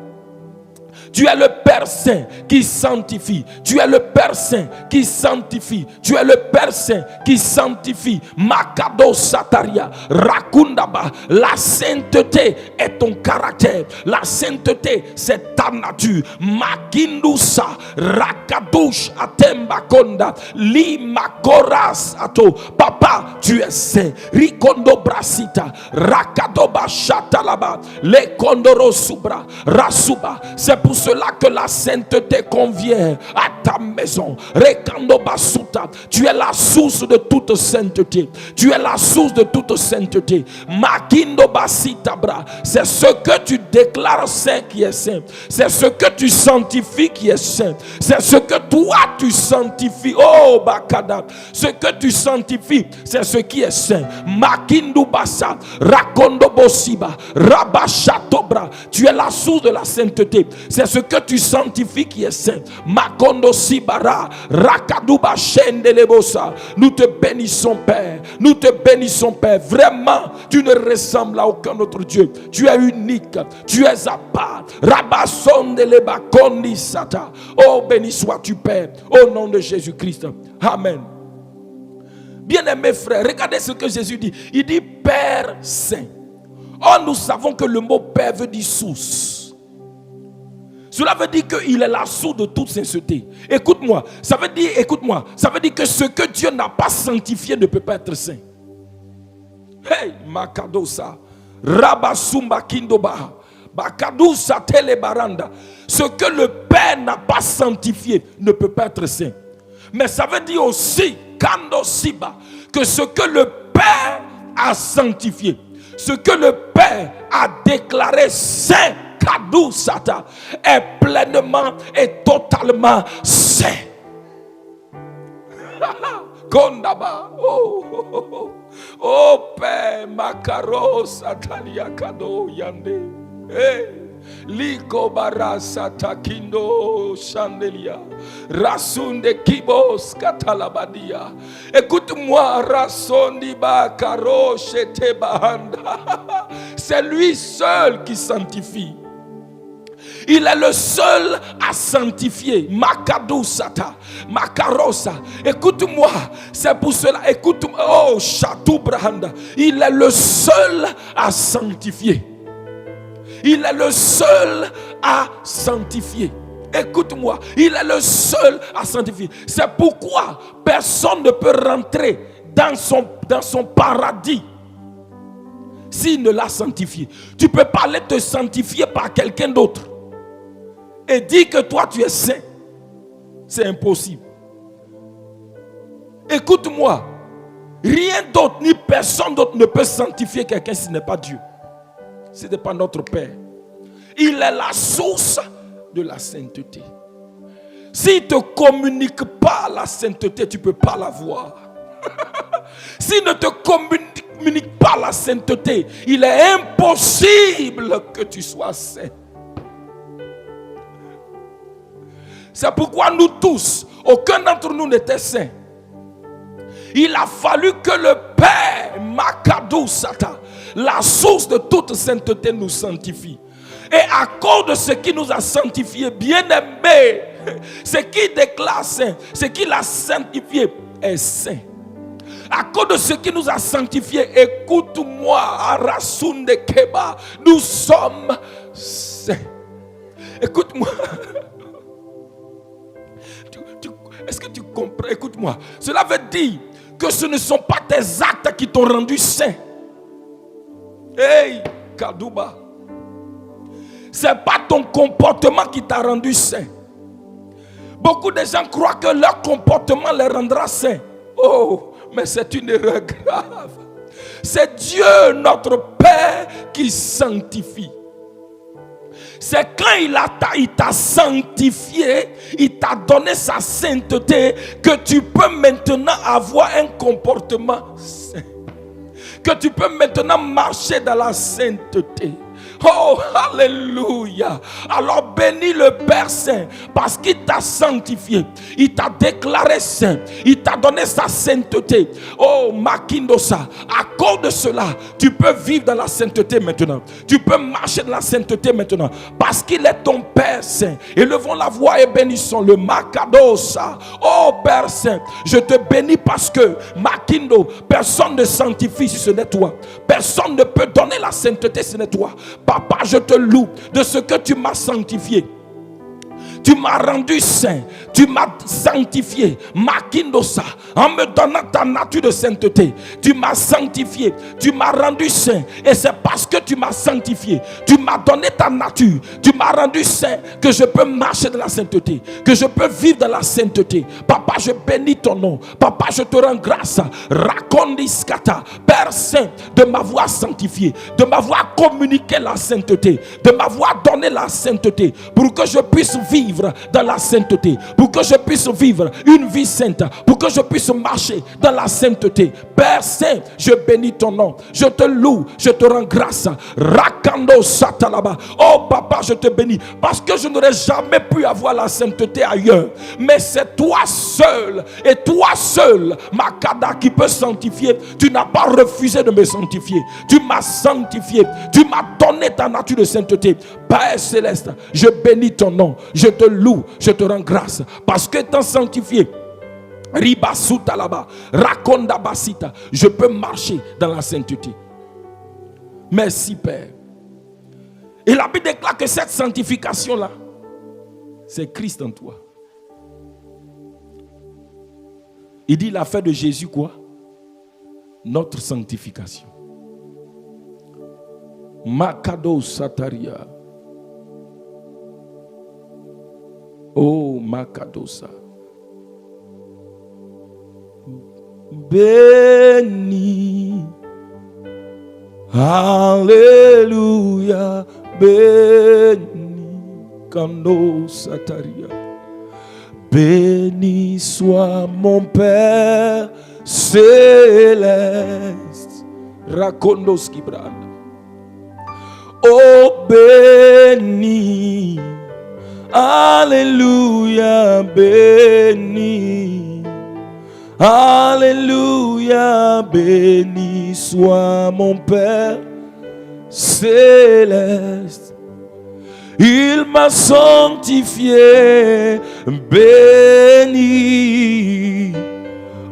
Tu es le Père Saint qui sanctifie. Tu es le Père Saint qui sanctifie. Tu es le Père Saint qui sanctifie. Makado Sataria, Rakundaba. La sainteté est ton caractère. La sainteté, c'est ta nature. Makindusa, Rakadush Atembakonda, Limakoras Ato. Papa, tu es saint. Rikondo Brasita, Rakadoba Shatalaba, Le Kondoro Subra, Rasuba. C'est pour cela que la sainteté convient à ta maison. Rekando Basuta, tu es la source de toute sainteté. Tu es la source de toute sainteté. Makindo Basita Bra, c'est ce que tu déclares saint qui est saint. C'est ce que tu sanctifies qui est saint. C'est ce que toi tu sanctifies. Oh Bakada, ce que tu sanctifies, c'est ce qui est saint. Makindu Basa, Rakondo Bosiba, Rabashatobra, tu es la source de la sainteté. C'est ce que tu sanctifies qui est saint. Makondo Sibara, Rakaduba Shendelebosa. Nous te bénissons, Père. Nous te bénissons, Père. Vraiment, tu ne ressembles à aucun autre Dieu. Tu es unique. Tu es à part. Rabasondeleba Kondi Sata. Oh, béni sois-tu, Père. Au nom de Jésus-Christ. Amen. Bien-aimés frères, regardez ce que Jésus dit. Il dit Père Saint. Or, nous savons que le mot Père veut dire source. Cela veut dire qu'il est la source de toute sainteté. Écoute-moi, ça veut dire que ce que Dieu n'a pas sanctifié ne peut pas être saint. Hey, Makadosa, Rabasumba Kindoba, Bakadusa Telebaranda. Ce que le Père n'a pas sanctifié ne peut pas être saint. Mais ça veut dire aussi que ce que le Père a sanctifié, ce que le Père a déclaré saint, Kadusata, est pleinement et totalement saint. Kondaba, oh Père, Makaro Satalia Kado Yande, Liko barasa takindo chandelia rasunde kibos katalabadia. Écoute-moi, rasondi bakaro shete bahanda. C'est lui seul qui sanctifie. Il est le seul à sanctifier. Makadusata, Makarosa. Écoute-moi, c'est pour cela. Écoute-moi, oh Chatou Brahanda. Il est le seul à sanctifier. Il est le seul à sanctifier. Écoute-moi, il est le seul à sanctifier. C'est pourquoi personne ne peut rentrer dans son paradis s'il ne l'a sanctifié. Tu ne peux pas aller te sanctifier par quelqu'un d'autre et dire que toi tu es saint. C'est impossible. Écoute-moi, rien d'autre ni personne d'autre ne peut sanctifier quelqu'un si ce n'est pas Dieu. Ce n'est pas notre Père. Il est la source de la sainteté. S'il ne te communique pas la sainteté, tu ne peux pas la voir. S'il ne te communique pas la sainteté, il est impossible que tu sois saint. C'est pourquoi nous tous, aucun d'entre nous n'était saint. Il a fallu que le Père, Makadou Sata, la source de toute sainteté, nous sanctifie. Et à cause de ce qui nous a sanctifiés, bien-aimés, ce qui déclare saint, ce qui l'a sanctifié est saint. À cause de ce qui nous a sanctifiés, écoute-moi, Arasunde Keba, nous sommes saints. Écoute-moi. Est-ce que tu comprends? Écoute-moi. Cela veut dire que ce ne sont pas tes actes qui t'ont rendu saint. Hey, Kadouba. Ce n'est pas ton comportement qui t'a rendu saint. Beaucoup de gens croient que leur comportement les rendra saints. Oh, mais c'est une erreur grave. C'est Dieu, notre Père, qui sanctifie. C'est quand il t'a sanctifié, il t'a donné sa sainteté, que tu peux maintenant avoir un comportement saint. Que tu peux maintenant marcher dans la sainteté. Oh, alléluia. Alors bénis le Père Saint parce qu'il t'a sanctifié. Il t'a déclaré saint. Il t'a donné sa sainteté. Oh, Makindosa. À cause de cela, tu peux vivre dans la sainteté maintenant. Tu peux marcher dans la sainteté maintenant. Parce qu'il est ton Père Saint. Élevons la voix et bénissons le Makadosa. Oh, Père Saint, je te bénis parce que Makindo, personne ne sanctifie si ce n'est toi. Personne ne peut donner la sainteté si ce n'est toi. Papa, je te loue de ce que tu m'as sanctifié. Tu m'as rendu saint, tu m'as sanctifié, Makindosa, en me donnant ta nature de sainteté. Tu m'as sanctifié, tu m'as rendu saint. Et c'est parce que tu m'as sanctifié, tu m'as donné ta nature, tu m'as rendu saint, que je peux marcher dans la sainteté, que je peux vivre dans la sainteté. Papa, je bénis ton nom. Papa, je te rends grâce. Rakondiskata, Père Saint, de m'avoir sanctifié, de m'avoir communiqué la sainteté, de m'avoir donné la sainteté, pour que je puisse vivre dans la sainteté, pour que je puisse vivre une vie sainte, pour que je puisse marcher dans la sainteté. Père Saint, je bénis ton nom, je te loue, je te rends grâce. Rakando satalaba. Oh Papa, je te bénis parce que je n'aurais jamais pu avoir la sainteté ailleurs, mais c'est toi seul et toi seul, Makada, qui peut sanctifier. Tu n'as pas refusé de me sanctifier, tu m'as sanctifié, tu m'as donné ta nature de sainteté. Père céleste, je bénis ton nom, je te loue, je te rends grâce parce que étant sanctifié, Ribasuta là-bas, Rakonda Basita, je peux marcher dans la sainteté. Merci Père. Et la Bible déclare que cette sanctification-là, c'est Christ en toi. Il dit, il a fait de Jésus quoi? Notre sanctification. Makado Sataria. Oh, Makadosa. Béni. Alléluia. Béni. Kando Sataria. Béni soit mon Père céleste. Rakondos Kibran. Oh, béni. Alléluia, béni. Alléluia, béni soit mon Père céleste. Il m'a sanctifié, béni.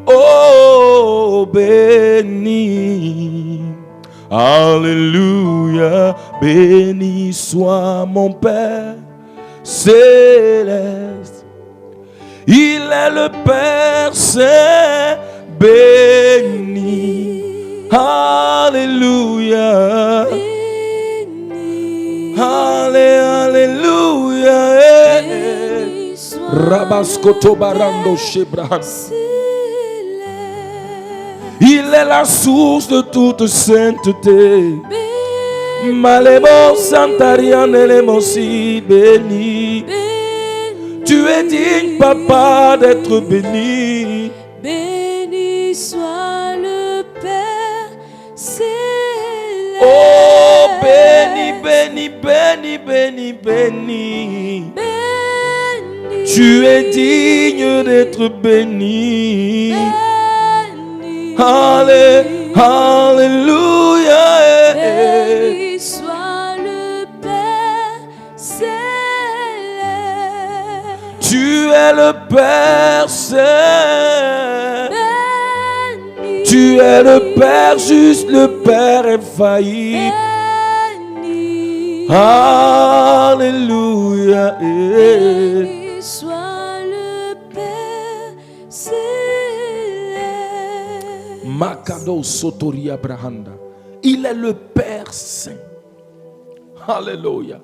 Oh, béni. Alléluia, béni soit mon Père céleste. Il est le Père Saint, béni. Alléluia. Alléluia. Rabaskoto barando shebrahan. Il est la source de toute sainteté. Malebo Santarian Elemosi, béni. Tu es digne, Papa, d'être béni. Béni soit le Père céleste. Oh, béni, béni, béni, béni, béni. Béni. Tu es digne d'être béni. Alléluia. Béni soit le Père céleste. Tu es le Père Saint. Béni. Tu es le Père juste, le Père infaillible. Béni. Alléluia. Béni soit le Père céleste. Makado Sotoria Brahanda. Il est le Père Saint. Alléluia.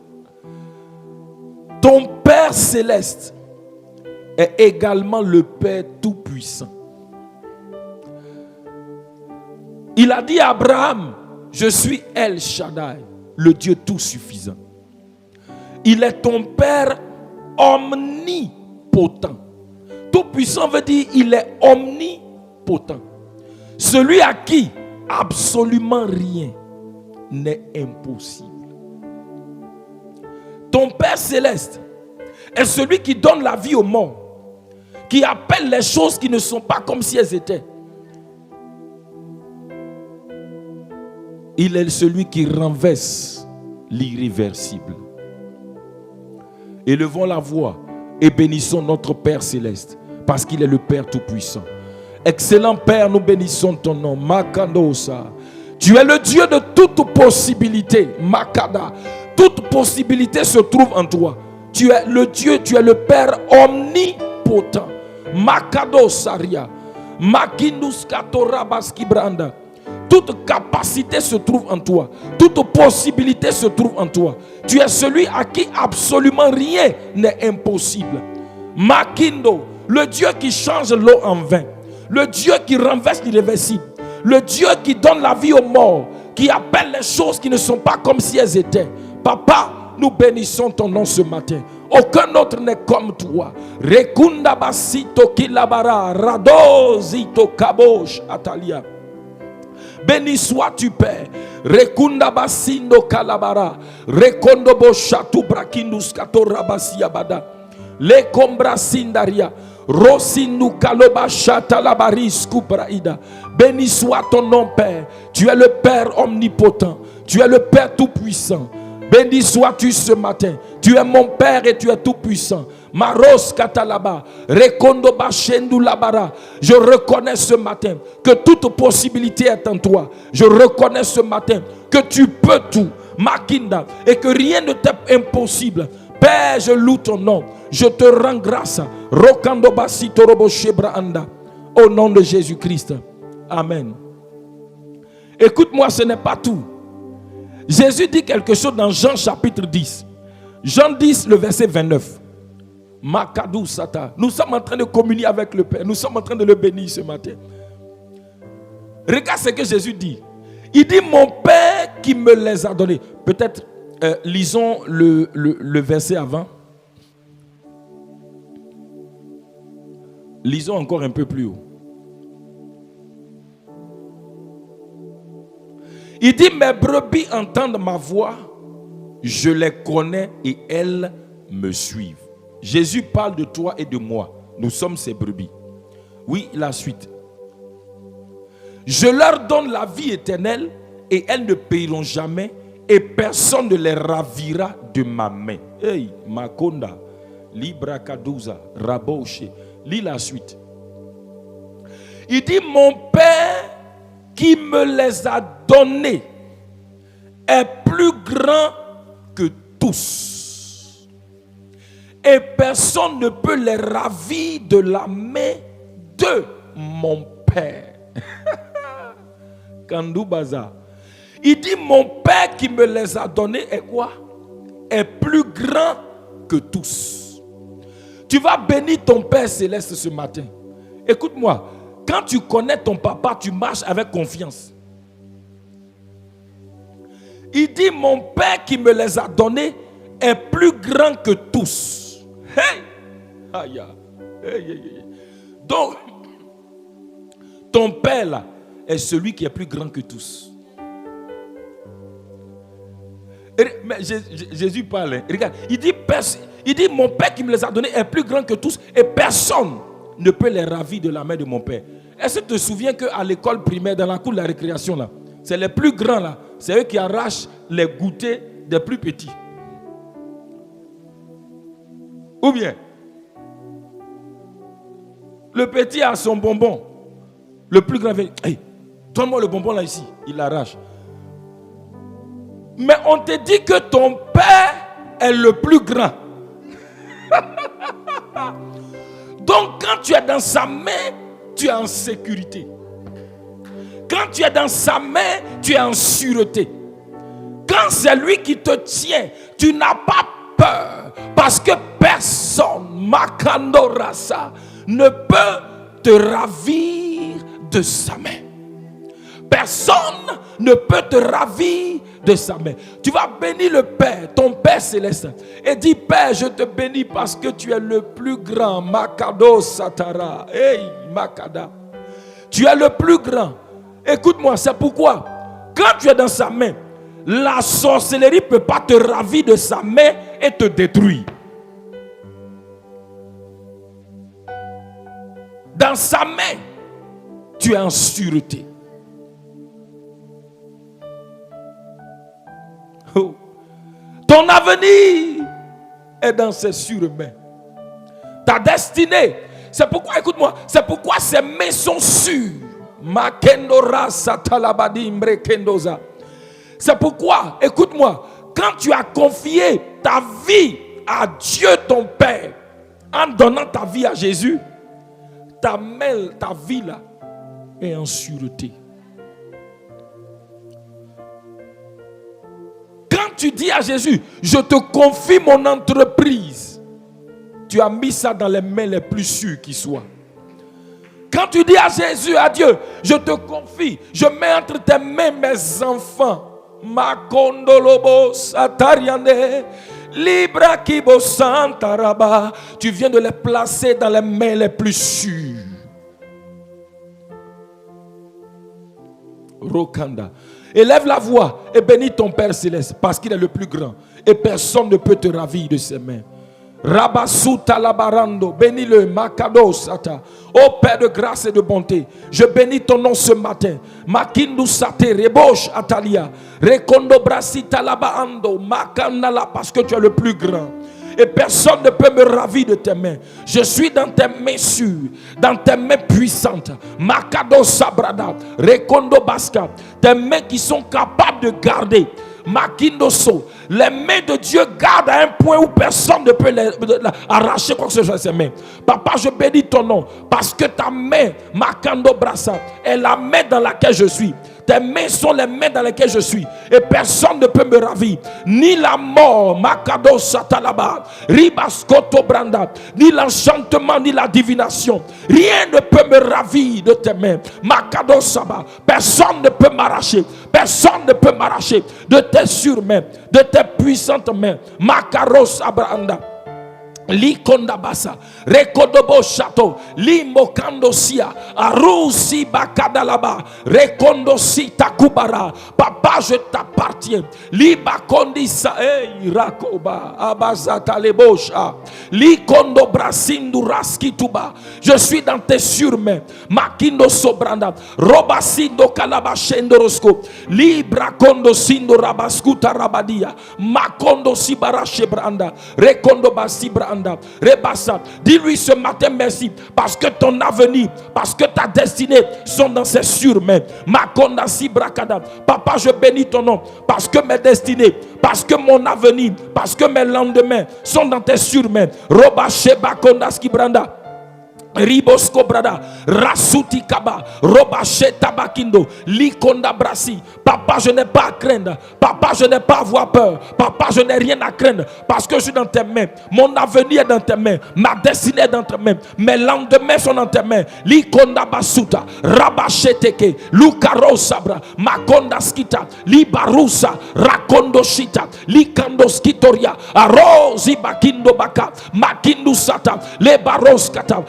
Ton Père céleste est également le Père tout-puissant. Il a dit à Abraham, je suis El Shaddai, le Dieu tout suffisant. Il est ton Père omnipotent. Tout-puissant veut dire il est omnipotent. Celui à qui absolument rien n'est impossible. Père céleste est celui qui donne la vie aux morts, qui appelle les choses qui ne sont pas comme si elles étaient. Il est celui qui renverse l'irréversible. Élevons la voix et bénissons notre Père céleste, parce qu'il est le Père tout-puissant. Excellent Père, nous bénissons ton nom. Makandosa. Tu es le Dieu de toute possibilité. Makada. Toute possibilité se trouve en toi. Tu es le Dieu, tu es le Père omnipotent. Makadosaria. Makinduskatorabaskibranda. Toute capacité se trouve en toi. Toute possibilité se trouve en toi. Tu es celui à qui absolument rien n'est impossible. Makindo, le Dieu qui change l'eau en vin. Le Dieu qui renverse l'irréversible. Le Dieu qui donne la vie aux morts. Qui appelle les choses qui ne sont pas comme si elles étaient. Papa, nous bénissons ton nom ce matin. Aucun autre n'est comme toi. Rekunda basito kilabara. Radozito kabosh atalia. Béni sois-tu, Père. Rekunda basindo kalabara. Rekondo boshatu brakindus katorabasiya bada. Le kombra sindaria. Rosindu kaloba shata labaris kubraida. Béni soit ton nom, Père. Tu es le Père omnipotent. Tu es le Père tout-puissant. Béni sois-tu ce matin. Tu es mon Père et tu es tout-puissant. Maros katalaba, rekondo bashendu labara. Je reconnais ce matin que toute possibilité est en toi. Je reconnais ce matin que tu peux tout, Makinda, et que rien ne t'est impossible. Père, je loue ton nom. Je te rends grâce. Rokando basito robo shebraanda. Au nom de Jésus-Christ. Amen. Écoute-moi, ce n'est pas tout. Jésus dit quelque chose dans Jean chapitre 10. Jean 10, le verset 29. Makadou Sata. Nous sommes en train de communier avec le Père. Nous sommes en train de le bénir ce matin. Regarde ce que Jésus dit. Il dit, mon Père qui me les a donnés. Peut-être lisons le verset avant. Lisons encore un peu plus haut. Il dit, mes brebis entendent ma voix, je les connais et elles me suivent. Jésus parle de toi et de moi. Nous sommes ses brebis. Oui, la suite. Je leur donne la vie éternelle et elles ne périront jamais et personne ne les ravira de ma main. Hey, Makonda, Libra Kadouza, Raboche. Lis la suite. Il dit, mon Père qui me les a donnés est plus grand que tous. Et personne ne peut les ravir de la main de mon Père. Kandou Baza. Il dit, mon Père qui me les a donnés est quoi? Est plus grand que tous. Tu vas bénir ton Père céleste ce matin. Écoute-moi, quand tu connais ton papa, tu marches avec confiance. Il dit, mon Père qui me les a donnés est plus grand que tous. Hey! Aïe, hey. Donc, ton Père là est celui qui est plus grand que tous. Mais Jésus parle, hein. Regarde, il dit, mon Père qui me les a donnés est plus grand que tous et personne ne peut les ravir de la main de mon Père. Est-ce que tu te souviens qu'à l'école primaire, dans la cour de la récréation, là, c'est les plus grands, là, c'est eux qui arrachent les goûters des plus petits? Ou bien, le petit a son bonbon, le plus grand vient, hey, donne-moi le bonbon là ici, il l'arrache. Mais on te dit que ton Père est le plus grand. Donc quand tu es dans sa main, tu es en sécurité. Quand tu es dans sa main, tu es en sûreté. Quand c'est lui qui te tient, tu n'as pas peur. Parce que personne, Makando Rasa, ne peut te ravir de sa main. Personne ne peut te ravir de sa main. Tu vas bénir le Père, ton Père céleste. Et dis, Père, je te bénis parce que tu es le plus grand. Makado Satara. Hey, Makada. Tu es le plus grand. Écoute-moi, c'est pourquoi, quand tu es dans sa main, la sorcellerie ne peut pas te ravir de sa main et te détruire. Dans sa main, tu es en sûreté. Oh. Ton avenir est dans ses sûres mains. Ta destinée, c'est pourquoi, écoute-moi, c'est pourquoi ses mains sont sûres. C'est pourquoi, écoute-moi, quand tu as confié ta vie à Dieu ton Père, en donnant ta vie à Jésus, ta main, ta vie là, est en sûreté. Quand tu dis à Jésus, je te confie mon entreprise, tu as mis ça dans les mains les plus sûres qui soient. Quand tu dis à Jésus, à Dieu, je te confie, je mets entre tes mains mes enfants. Makondolobo satariane, libra kibo santaraba. Tu viens de les placer dans les mains les plus sûres. Rokanda. Élève la voix et bénis ton Père Céleste parce qu'il est le plus grand et personne ne peut te ravir de ses mains. Rabasuta labarando, bénis-le, Makado Sata. Ô Père de grâce et de bonté, je bénis ton nom ce matin. Makindu Sate, Rebosh Atalia, Rekondo Brasita labaando, Makandala, parce que tu es le plus grand. Et personne ne peut me ravir de tes mains. Je suis dans tes mains sûres, dans tes mains puissantes. Makado Sabrada, Rekondo Baska, tes mains qui sont capables de garder. Makindoso, les mains de Dieu gardent à un point où personne ne peut arracher quoi que ce soit de ses mains. Papa, je bénis ton nom parce que ta main, Makando Brassa, est la main dans laquelle je suis. Tes mains sont les mains dans lesquelles je suis. Et personne ne peut me ravir. Ni la mort, Makado Satalaba, Ribaskoto Branda, ni l'enchantement, ni la divination. Rien ne peut me ravir de tes mains. Makado Saba. Personne ne peut m'arracher. Personne ne peut m'arracher de tes surmains, de tes puissantes mains. Makaros Abranda. Li kondabasa, rekodobo chateau, li mokando sia, arusi bakadalaba, rekondo si takubara. Papa, je t'appartiens. Li bakondi sa, rakoba, abazata lebosha, li kondo brasindu raskituba. Je suis dans tes surmains. Makindo sobranda, robasindo kalabashendorosko, li brakondo sindo rabaskuta rabadia, makondo sibara shebranda, rekondo basibranda. Dis-lui ce matin merci parce que ton avenir, parce que ta destinée sont dans ses surmains. Makonda Sibrakada. Papa, je bénis ton nom parce que mes destinées, parce que mon avenir, parce que mes lendemains sont dans tes surmains. Roba Sheba Konda Skibranda. Ribosko brada, rasuti kaba, robache tabakindo, likonda brasi. Papa, je n'ai pas à craindre. Papa, je n'ai pas à avoir peur. Papa, je n'ai rien à craindre parce que je suis dans tes mains. Mon avenir est dans tes mains. Ma destinée est dans tes mains. Mes lendemains sont dans tes mains. Likonda basuta, rabache teke, lukaro sabra, makonda skita, libarusa, rakondo shita, likando skitoria, arozi bakindo baka, makindu sata, lebaros kata.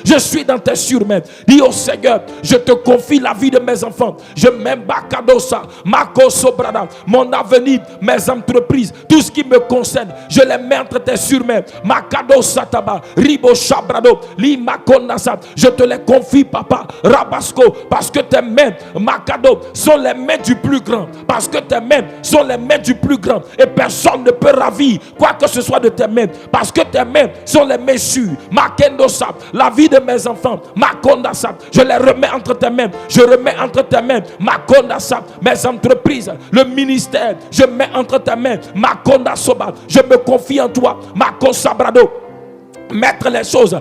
Je suis dans tes surmains. Dis au Seigneur, je te confie la vie de mes enfants. Je m'aime Bakadosa, Mako Sobrada, mon avenir, mes entreprises, tout ce qui me concerne, je les mets entre tes surmains. Makadosa Taba, Ribo Shabrado, Li Makondasa, je te les confie, papa, Rabasco, parce que tes mains, Makado, sont les mains du plus grand. Parce que tes mains sont les mains du plus grand. Et personne ne peut ravir quoi que ce soit de tes mains. Parce que tes mains sont les mains sûres. Makendosa, la vie de mes enfants, Makondasa, je les remets entre tes mains. Je remets entre tes mains, Makondasa, mes entreprises, le ministère, je mets entre tes mains, Makondasoba, je me confie en toi, Makosabrado. Mettre les choses,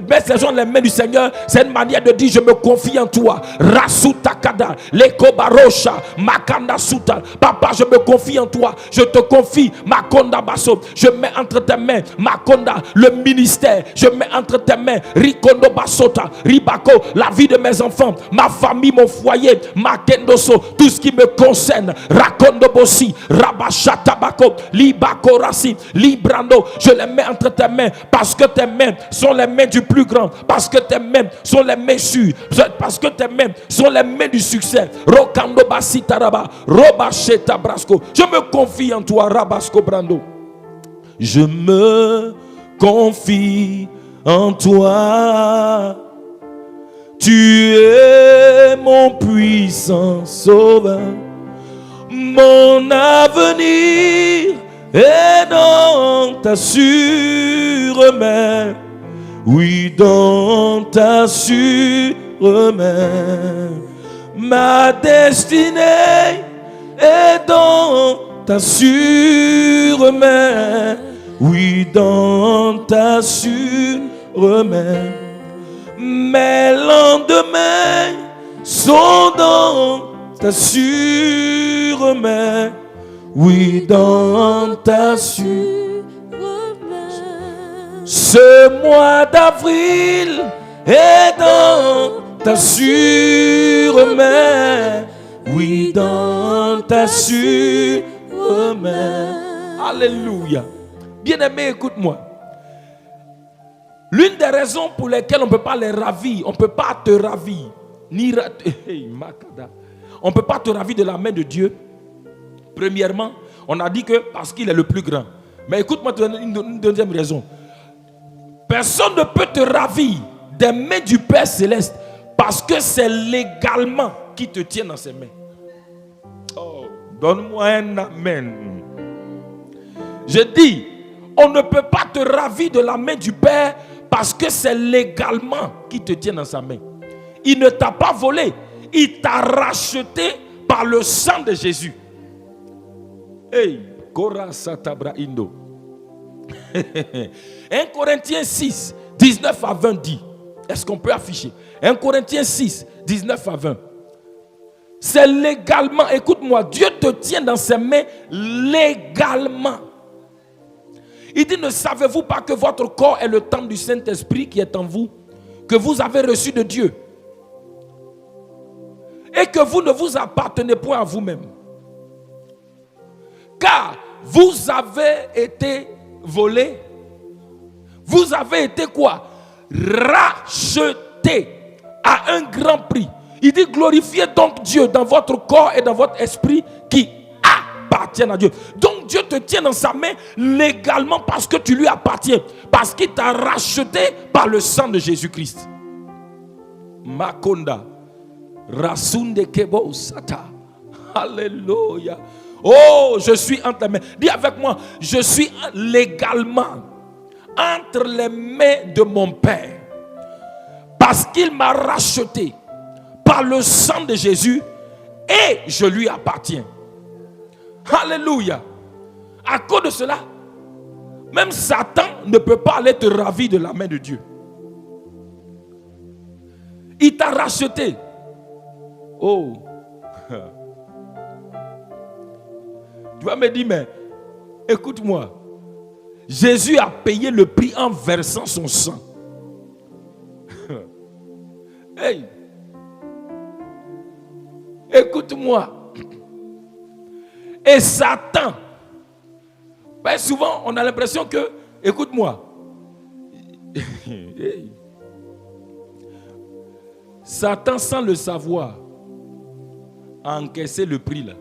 mettre les gens dans les mains du Seigneur, c'est une manière de dire je me confie en toi. Rasutakada, Lekobarosha, Makanda Suta. Papa, je me confie en toi. Je te confie, Makonda Basso. Je mets entre tes mains, Makonda, le ministère. Je mets entre tes mains, Rikondo Basota, Ribako, la vie de mes enfants, ma famille, mon foyer, Makendoso, tout ce qui me concerne. Rakondo Bossi, Rabasha Tabako, Libako Rasi, Librando. Je les mets entre tes mains. mains, parce que tes mains sont les mains du plus grand, parce que tes mains sont les mains sûres, parce que tes mains sont les mains du succès. Rokando basitaraba, robacheta brasco. Je me confie en toi, Rabasco Brando. Je me confie en toi. Tu es mon puissant sauveur. Mon avenir est dans ta sûre main. Oui, dans ta sûre main. Ma destinée est dans ta sûre main. Oui, dans ta sûre main. Mes lendemains sont dans ta sûre main. Oui, dans ta sûre main. Ce mois d'avril est dans ta sûre main. Oui, dans ta sûre main. Alléluia. Bien-aimé, écoute-moi. L'une des raisons pour lesquelles on ne peut pas les ravir, on ne peut pas te ravir, on ne peut pas te ravir de la main de Dieu. Premièrement, on a dit que parce qu'il est le plus grand. Mais écoute-moi, une deuxième raison. Personne ne peut te ravir des mains du Père Céleste parce que c'est légalement qu'il te tient dans ses mains. Oh, donne-moi un amen. Je dis, on ne peut pas te ravir de la main du Père parce que c'est légalement qu'il te tient dans sa main. Il ne t'a pas volé. Il t'a racheté par le sang de Jésus. Hey, Kora Satabra Indo. 1 Corinthiens 6, 19 à 20 dit. Est-ce qu'on peut afficher? 1 Corinthiens 6, 19 à 20. C'est légalement. Écoute-moi, Dieu te tient dans ses mains légalement. Il dit, ne savez-vous pas que votre corps est le temple du Saint-Esprit qui est en vous, que vous avez reçu de Dieu, et que vous ne vous appartenez point à vous-même, car vous avez été volés, vous avez été quoi? Rachetés à un grand prix. Il dit, glorifiez donc Dieu dans votre corps et dans votre esprit qui appartiennent à Dieu. Donc Dieu te tient dans sa main légalement parce que tu lui appartiens, parce qu'il t'a racheté par le sang de Jésus-Christ. Makonda Rasunde Kebo Sata. Alléluia. Oh, je suis entre les mains. Dis avec moi, je suis légalement entre les mains de mon Père parce qu'il m'a racheté par le sang de Jésus et je lui appartiens. Alléluia. À cause de cela, même Satan ne peut pas aller te ravir de la main de Dieu. Il t'a racheté. Oh. Tu vas me dire, mais écoute-moi. Jésus a payé le prix en versant son sang. Hey. Écoute-moi. Et Satan, ben souvent on a l'impression que, écoute-moi, Satan sans le savoir a encaissé le prix là.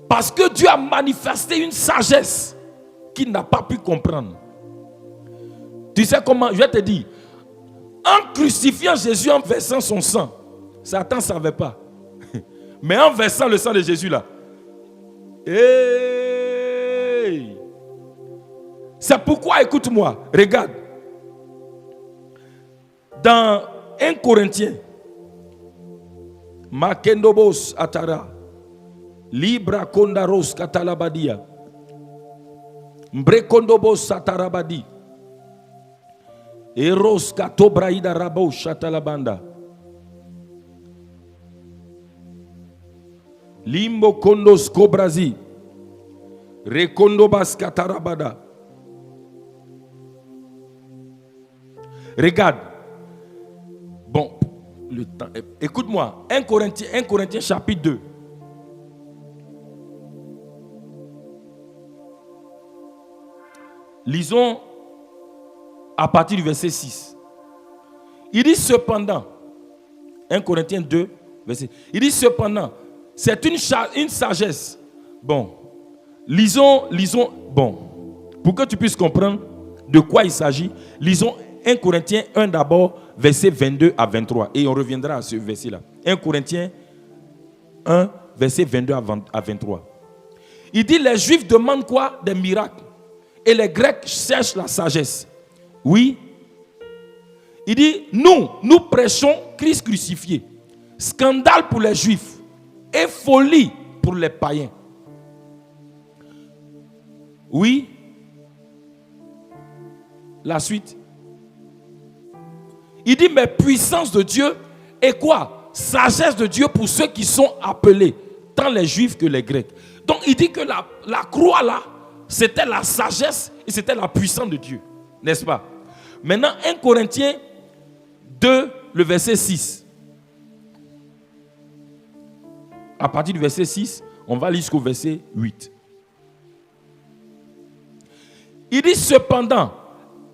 Parce que Dieu a manifesté une sagesse qu'il n'a pas pu comprendre. Tu sais comment, je vais te dire. En crucifiant Jésus, en versant son sang, Satan ne savait pas. Mais en versant le sang de Jésus là, hey! C'est pourquoi, écoute-moi, regarde. Dans 1 Corinthiens, Makendobos Atara, Libra Kondaros Katalabadia, Mbrekondobos Satarabadi, Eros Katobraida Rabo Shatalabanda. Limbo Kondos Kobrazi. Rekondobas Katarabada. Regarde. Bon, le temps. Écoute-moi. 1 Corinthiens chapitre 2. Lisons à partir du verset 6. Il dit cependant, 1 Corinthiens 2, verset. Il dit cependant, c'est une sagesse. Bon, lisons, bon, pour que tu puisses comprendre de quoi il s'agit, lisons 1 Corinthiens 1 d'abord, verset 22 à 23. Et on reviendra à ce verset-là. 1 Corinthiens 1, verset 22 à 23. Il dit, les Juifs demandent quoi? Des miracles. Et les Grecs cherchent la sagesse. Oui. Il dit, nous prêchons Christ crucifié. Scandale pour les Juifs et folie pour les païens. Oui. La suite. Il dit, mais puissance de Dieu et quoi? Sagesse de Dieu pour ceux qui sont appelés, tant les Juifs que les Grecs. Donc il dit que la croix là, c'était la sagesse et c'était la puissance de Dieu. N'est-ce pas? Maintenant, 1 Corinthiens 2, le verset 6. À partir du verset 6, on va lire jusqu'au verset 8. Il dit cependant,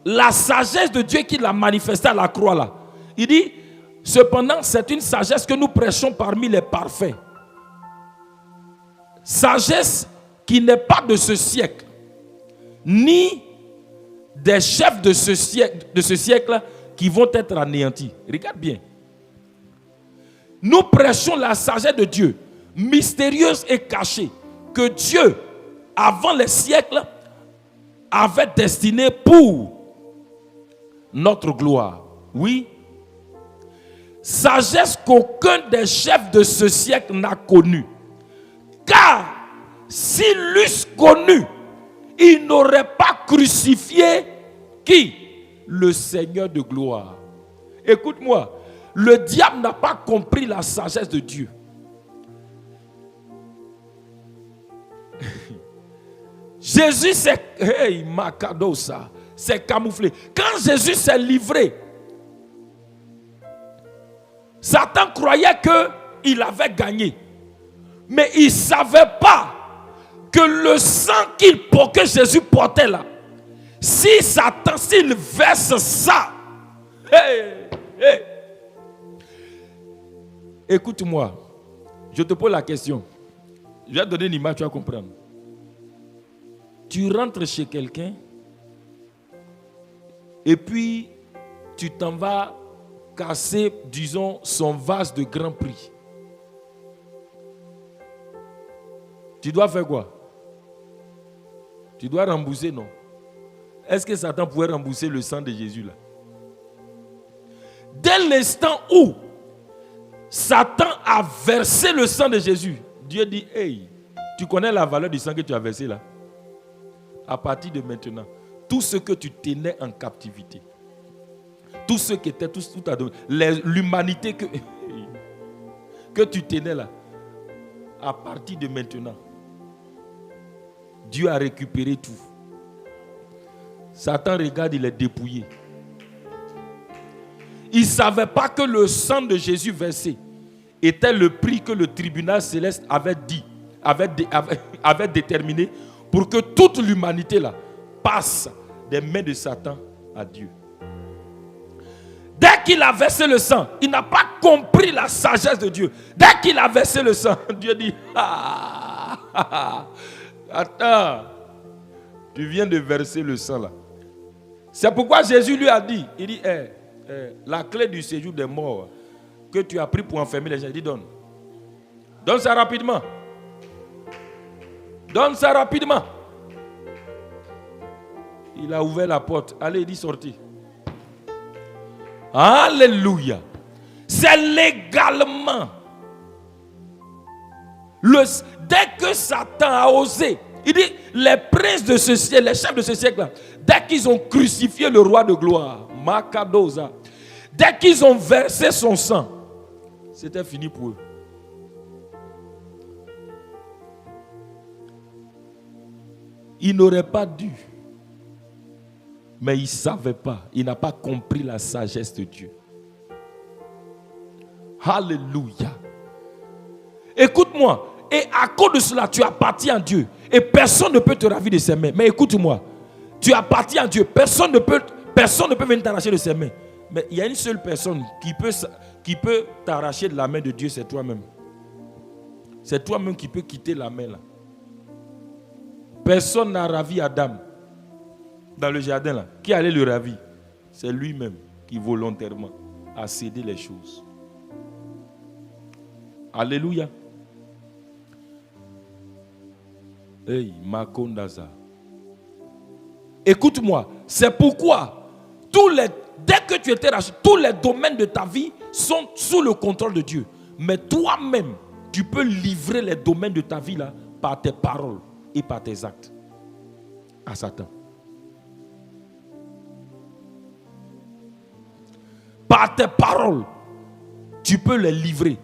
la sagesse de Dieu qu'il a manifestée à la croix là. Il dit, cependant, c'est une sagesse que nous prêchons parmi les parfaits. Sagesse qui n'est pas de ce siècle, ni des chefs de ce siècle qui vont être anéantis. Regarde bien. Nous prêchons la sagesse de Dieu, mystérieuse et cachée, que Dieu, avant les siècles, avait destinée pour notre gloire. Oui. Sagesse qu'aucun des chefs de ce siècle n'a connue. Car s'ils l'eussent connu, ils n'auraient pas crucifié qui? Le Seigneur de gloire. Écoute-moi, le diable n'a pas compris la sagesse de Dieu. Jésus s'est camouflé. Quand Jésus s'est livré, Satan croyait qu'il avait gagné. Mais il ne savait pas que le sang que Jésus portait là, si Satan, s'il verse ça, écoute-moi, je te pose la question. Je vais te donner une image, tu vas comprendre. Tu rentres chez quelqu'un et puis tu t'en vas casser, disons, son vase de grand prix. Tu dois faire quoi? Tu dois rembourser, non? Est-ce que Satan pouvait rembourser le sang de Jésus là? Dès l'instant où Satan a versé le sang de Jésus, Dieu dit, hey, tu connais la valeur du sang que tu as versé là? À partir de maintenant, tout ce que tu tenais en captivité, tout ce qui était, l'humanité que tu tenais là, à partir de maintenant, Dieu a récupéré tout. Satan regarde, il est dépouillé. Il ne savait pas que le sang de Jésus versé était le prix que le tribunal céleste avait déterminé pour que toute l'humanité là passe des mains de Satan à Dieu. Dès qu'il a versé le sang, il n'a pas compris la sagesse de Dieu. Dès qu'il a versé le sang, Dieu dit, attends, tu viens de verser le sang là. C'est pourquoi Jésus lui a dit, il dit, la clé du séjour des morts que tu as pris pour enfermer les gens, il dit, donne. Donne ça rapidement. Donne ça rapidement. Il a ouvert la porte. Allez, il dit, sortez. Alléluia. C'est légalement. Dès que Satan a osé, il dit, les princes de ce siècle, les chefs de ce siècle, dès qu'ils ont crucifié le roi de gloire, Makadoza, dès qu'ils ont versé son sang, c'était fini pour eux. Il n'aurait pas dû. Mais il ne savait pas. Il n'a pas compris la sagesse de Dieu. Alléluia. Écoute-moi. Et à cause de cela, tu appartiens à Dieu. Et personne ne peut te ravir de ses mains. Mais écoute-moi. Tu appartiens à Dieu. Personne ne peut venir t'arracher de ses mains. Mais il y a une seule personne qui peut t'arracher de la main de Dieu, c'est toi-même. C'est toi-même qui peux quitter la main là. Personne n'a ravi Adam dans le jardin là. Qui allait le ravir? C'est lui-même qui volontairement a cédé les choses. Alléluia. Hey, Makondaza. Écoute-moi, c'est pourquoi dès que tu étais racheté, tous les domaines de ta vie sont sous le contrôle de Dieu. Mais toi-même, tu peux livrer les domaines de ta vie là par tes paroles et par tes actes à Satan. Par tes paroles, tu peux les livrer.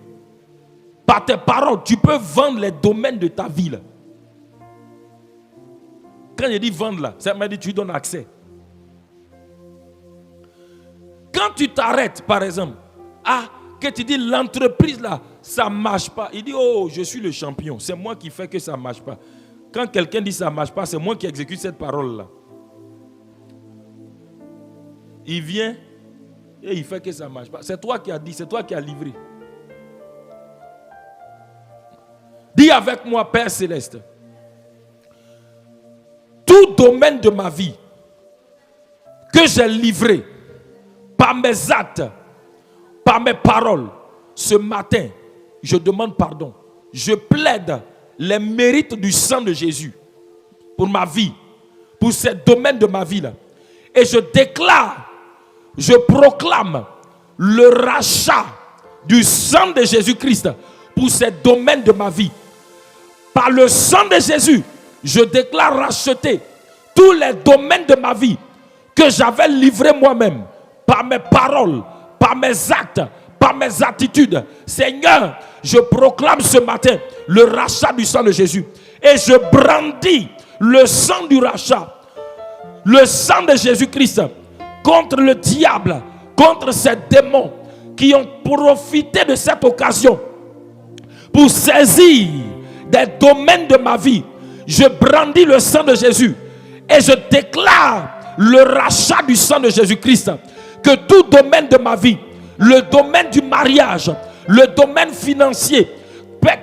Par tes paroles, tu peux vendre les domaines de ta vie là. Quand je dis vendre là, ça m'a dit tu donnes accès. Quand tu t'arrêtes, par exemple, que tu dis l'entreprise là, ça ne marche pas. Il dit, oh, je suis le champion. C'est moi qui fais que ça ne marche pas. Quand quelqu'un dit ça ne marche pas, c'est moi qui exécute cette parole là. Il vient et il fait que ça ne marche pas. C'est toi qui as dit, c'est toi qui as livré. Dis avec moi, Père Céleste, tout domaine de ma vie que j'ai livré par mes actes, par mes paroles, ce matin, je demande pardon. Je plaide les mérites du sang de Jésus pour ma vie, pour ces domaines de ma vie là. Et je déclare, je proclame le rachat du sang de Jésus-Christ pour ces domaines de ma vie. Par le sang de Jésus, je déclare racheter tous les domaines de ma vie que j'avais livrés moi-même par mes paroles, par mes actes, par mes attitudes. Seigneur, je proclame ce matin le rachat du sang de Jésus. Et je brandis le sang du rachat, le sang de Jésus-Christ contre le diable, contre ces démons qui ont profité de cette occasion pour saisir des domaines de ma vie. Je brandis le sang de Jésus et je déclare le rachat du sang de Jésus-Christ. Que tout domaine de ma vie, le domaine du mariage, le domaine financier,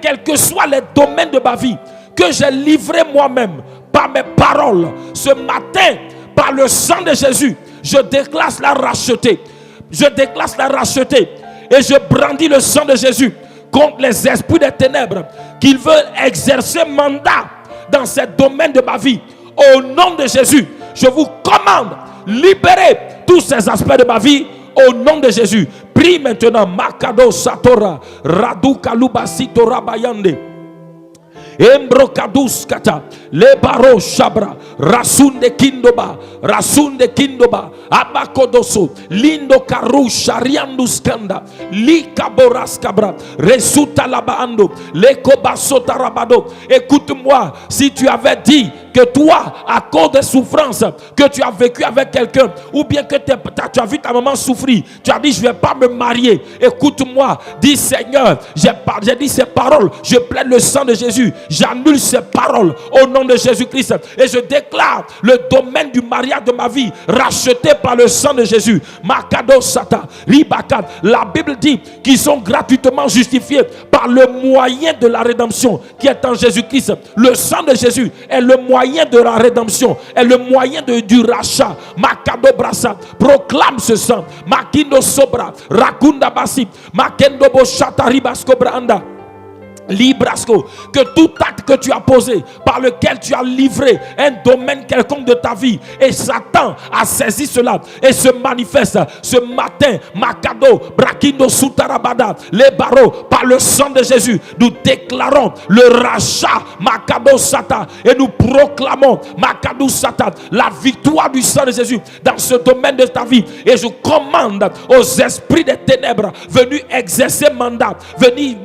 quels que soient les domaines de ma vie, que j'ai livré moi-même par mes paroles, ce matin, par le sang de Jésus, je déclare la racheter. Je déclare la racheter et je brandis le sang de Jésus contre les esprits des ténèbres qui veulent exercer mandat dans ces domaines de ma vie. Au nom de Jésus, je vous commande, libérez tous ces aspects de ma vie au nom de Jésus. Prie maintenant. Makado Satora, Radu Kaluba Sitora Bayande. Embrokadus kata lebaro shabra rasunde kindoba abakodoso lindo karu shariandus kanda likaboras kabra resuta labaando lekobasota rabado. Écoute-moi, si tu avais dit que toi, à cause des souffrances que tu as vécu avec quelqu'un, ou bien que tu as vu ta maman souffrir, tu as dit je ne vais pas me marier, écoute-moi, dis Seigneur, j'ai dit ces paroles, je plaide le sang de Jésus, j'annule ces paroles au nom de Jésus-Christ et je déclare le domaine du mariage de ma vie racheté par le sang de Jésus. Makado Sata, Ribakat. La Bible dit qu'ils sont gratuitement justifiés par le moyen de la rédemption qui est en Jésus-Christ. Le sang de Jésus est le moyen de la rédemption, est le moyen du rachat. Makado Brasa, proclame ce sang. Makindo Sobra, Rakunda Basi, Makendo Boshata Ribasko Branda. Librasco, que tout acte que tu as posé, par lequel tu as livré un domaine quelconque de ta vie, et Satan a saisi cela et se manifeste ce matin. Makado, Brakindo Sutarabada, les barreaux, par le sang de Jésus, nous déclarons le rachat, Makado Satan, et nous proclamons, Makado Satan, la victoire du sang de Jésus dans ce domaine de ta vie. Et je commande aux esprits des ténèbres venus exercer mandat, venus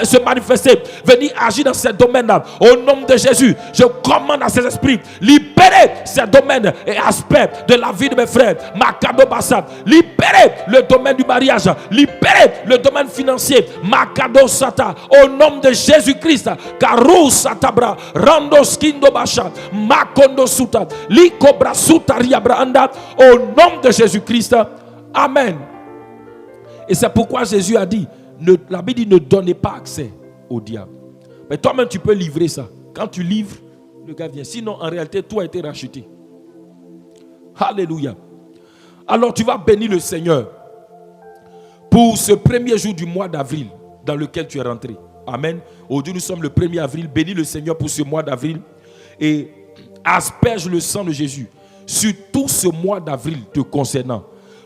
se manifester manifester, venir agir dans ces domaines-là. Au nom de Jésus, je commande à ces esprits, libérer ces domaines et aspects de la vie de mes frères. Makado Bassat, libérer le domaine du mariage, libérer le domaine financier. Makado Sata, au nom de Jésus-Christ. Karou Satabra, Rando Skindo Basha, Makondo Suta, Likobra Sutaria Branda, au nom de Jésus-Christ. Amen. Et c'est pourquoi Jésus a dit, la Bible dit, ne donnez pas accès au diable. Mais toi-même, tu peux livrer ça. Quand tu livres, le gars vient. Sinon, en réalité, tout a été racheté. Alléluia. Alors, tu vas bénir le Seigneur pour ce premier jour du mois d'avril dans lequel tu es rentré. Amen. Aujourd'hui, nous sommes le 1er avril. Bénis le Seigneur pour ce mois d'avril. Et asperge le sang de Jésus sur tout ce mois d'avril te concernant.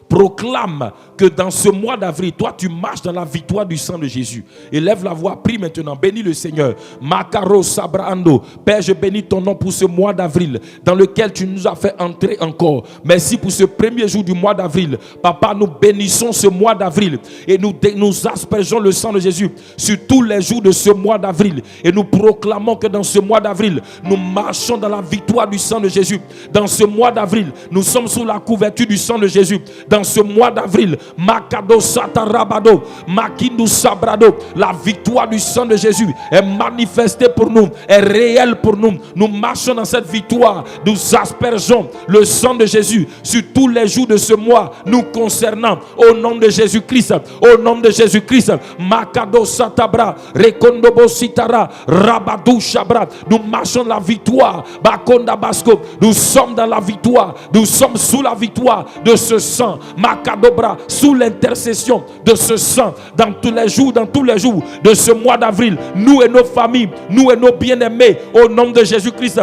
Proclame que dans ce mois d'avril, toi tu marches dans la victoire du sang de Jésus. Élève la voix, prie maintenant, bénis le Seigneur. Makaro Sabrando, Père, je bénis ton nom pour ce mois d'avril dans lequel tu nous as fait entrer encore. Merci pour ce premier jour du mois d'avril. Papa, nous bénissons ce mois d'avril et nous aspergeons le sang de Jésus sur tous les jours de ce mois d'avril. Et nous proclamons que dans ce mois d'avril, nous marchons dans la victoire du sang de Jésus. Dans ce mois d'avril, nous sommes sous la couverture du sang de Jésus. Dans ce mois d'avril, Makado Satarabado, Makindu Sabrado, la victoire du sang de Jésus est manifestée pour nous, est réelle pour nous. Nous marchons dans cette victoire, nous aspergeons le sang de Jésus sur tous les jours de ce mois, nous concernant, au nom de Jésus-Christ, au nom de Jésus-Christ. Makado Satabra, Rekondobo Sitara, Rabadou Shabra, nous marchons dans la victoire. Bakonda Basko, nous sommes dans la victoire, nous sommes sous la victoire de ce sang. Makadobra, sous l'intercession de ce sang, dans tous les jours de ce mois d'avril, nous et nos familles, nous et nos bien-aimés, au nom de Jésus-Christ.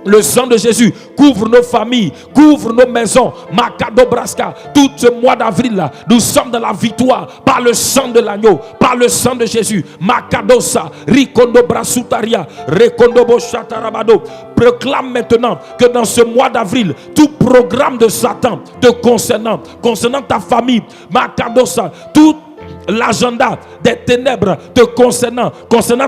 Le sang de Jésus couvre nos familles, couvre nos maisons. Makadobraska, tout ce mois d'avril là, nous sommes dans la victoire par le sang de l'agneau, par le sang de Jésus. Makadosa, Rikondobrasutaria, Rekondoboshatarabado. Proclame maintenant que dans ce mois d'avril, tout programme de Satan te concernant ta famille, Makadosa, tout l'agenda des ténèbres te concernant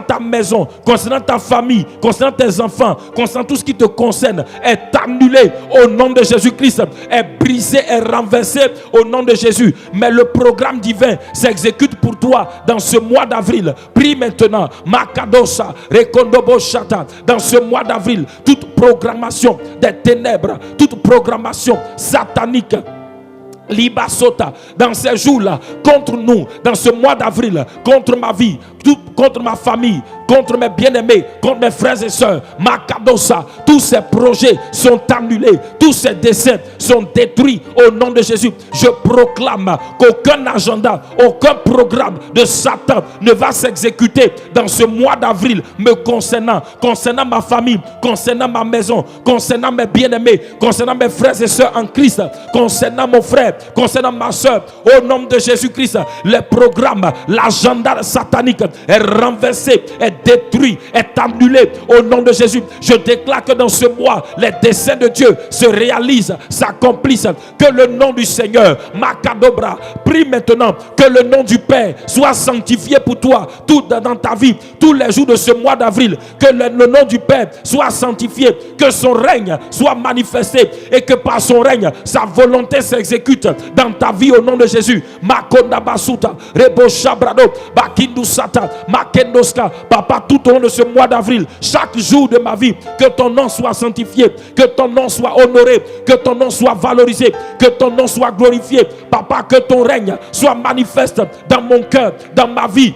ta maison, concernant ta famille, concernant tes enfants, concernant tout ce qui te concerne est annulé au nom de Jésus-Christ, est brisé, est renversé au nom de Jésus. Mais le programme divin s'exécute pour toi dans ce mois d'avril. Prie maintenant, Makadosa, Rekondobo Shata, dans ce mois d'avril, toute programmation des ténèbres, toute programmation satanique, Libasota, dans ces jours-là, contre nous, dans ce mois d'avril, contre ma vie, contre ma famille, contre mes bien-aimés, contre mes frères et sœurs, Makadosa, tous ces projets sont annulés, tous ces desseins sont détruits au nom de Jésus. Je proclame qu'aucun agenda, aucun programme de Satan ne va s'exécuter dans ce mois d'avril me concernant ma famille, concernant ma maison, concernant mes bien-aimés, concernant mes frères et sœurs en Christ, concernant mon frère, concernant ma soeur, au nom de Jésus-Christ. Les programmes, l'agenda satanique est renversé, est détruit, est annulé au nom de Jésus. Je déclare que dans ce mois, les desseins de Dieu se réalisent, s'accomplissent. Que le nom du Seigneur, Makadobra, prie maintenant que le nom du Père soit sanctifié pour toi, tout dans ta vie, tous les jours de ce mois d'avril. Que le nom du Père soit sanctifié, que son règne soit manifesté et que par son règne, sa volonté s'exécute dans ta vie au nom de Jésus. Makonda Basuta, Rebo Shabrado, Bakindu Sata, Makendoska. Papa, tout au long de ce mois d'avril, chaque jour de ma vie, que ton nom soit sanctifié, que ton nom soit honoré, que ton nom soit valorisé, que ton nom soit glorifié. Papa, que ton règne soit manifeste dans mon cœur, dans ma vie.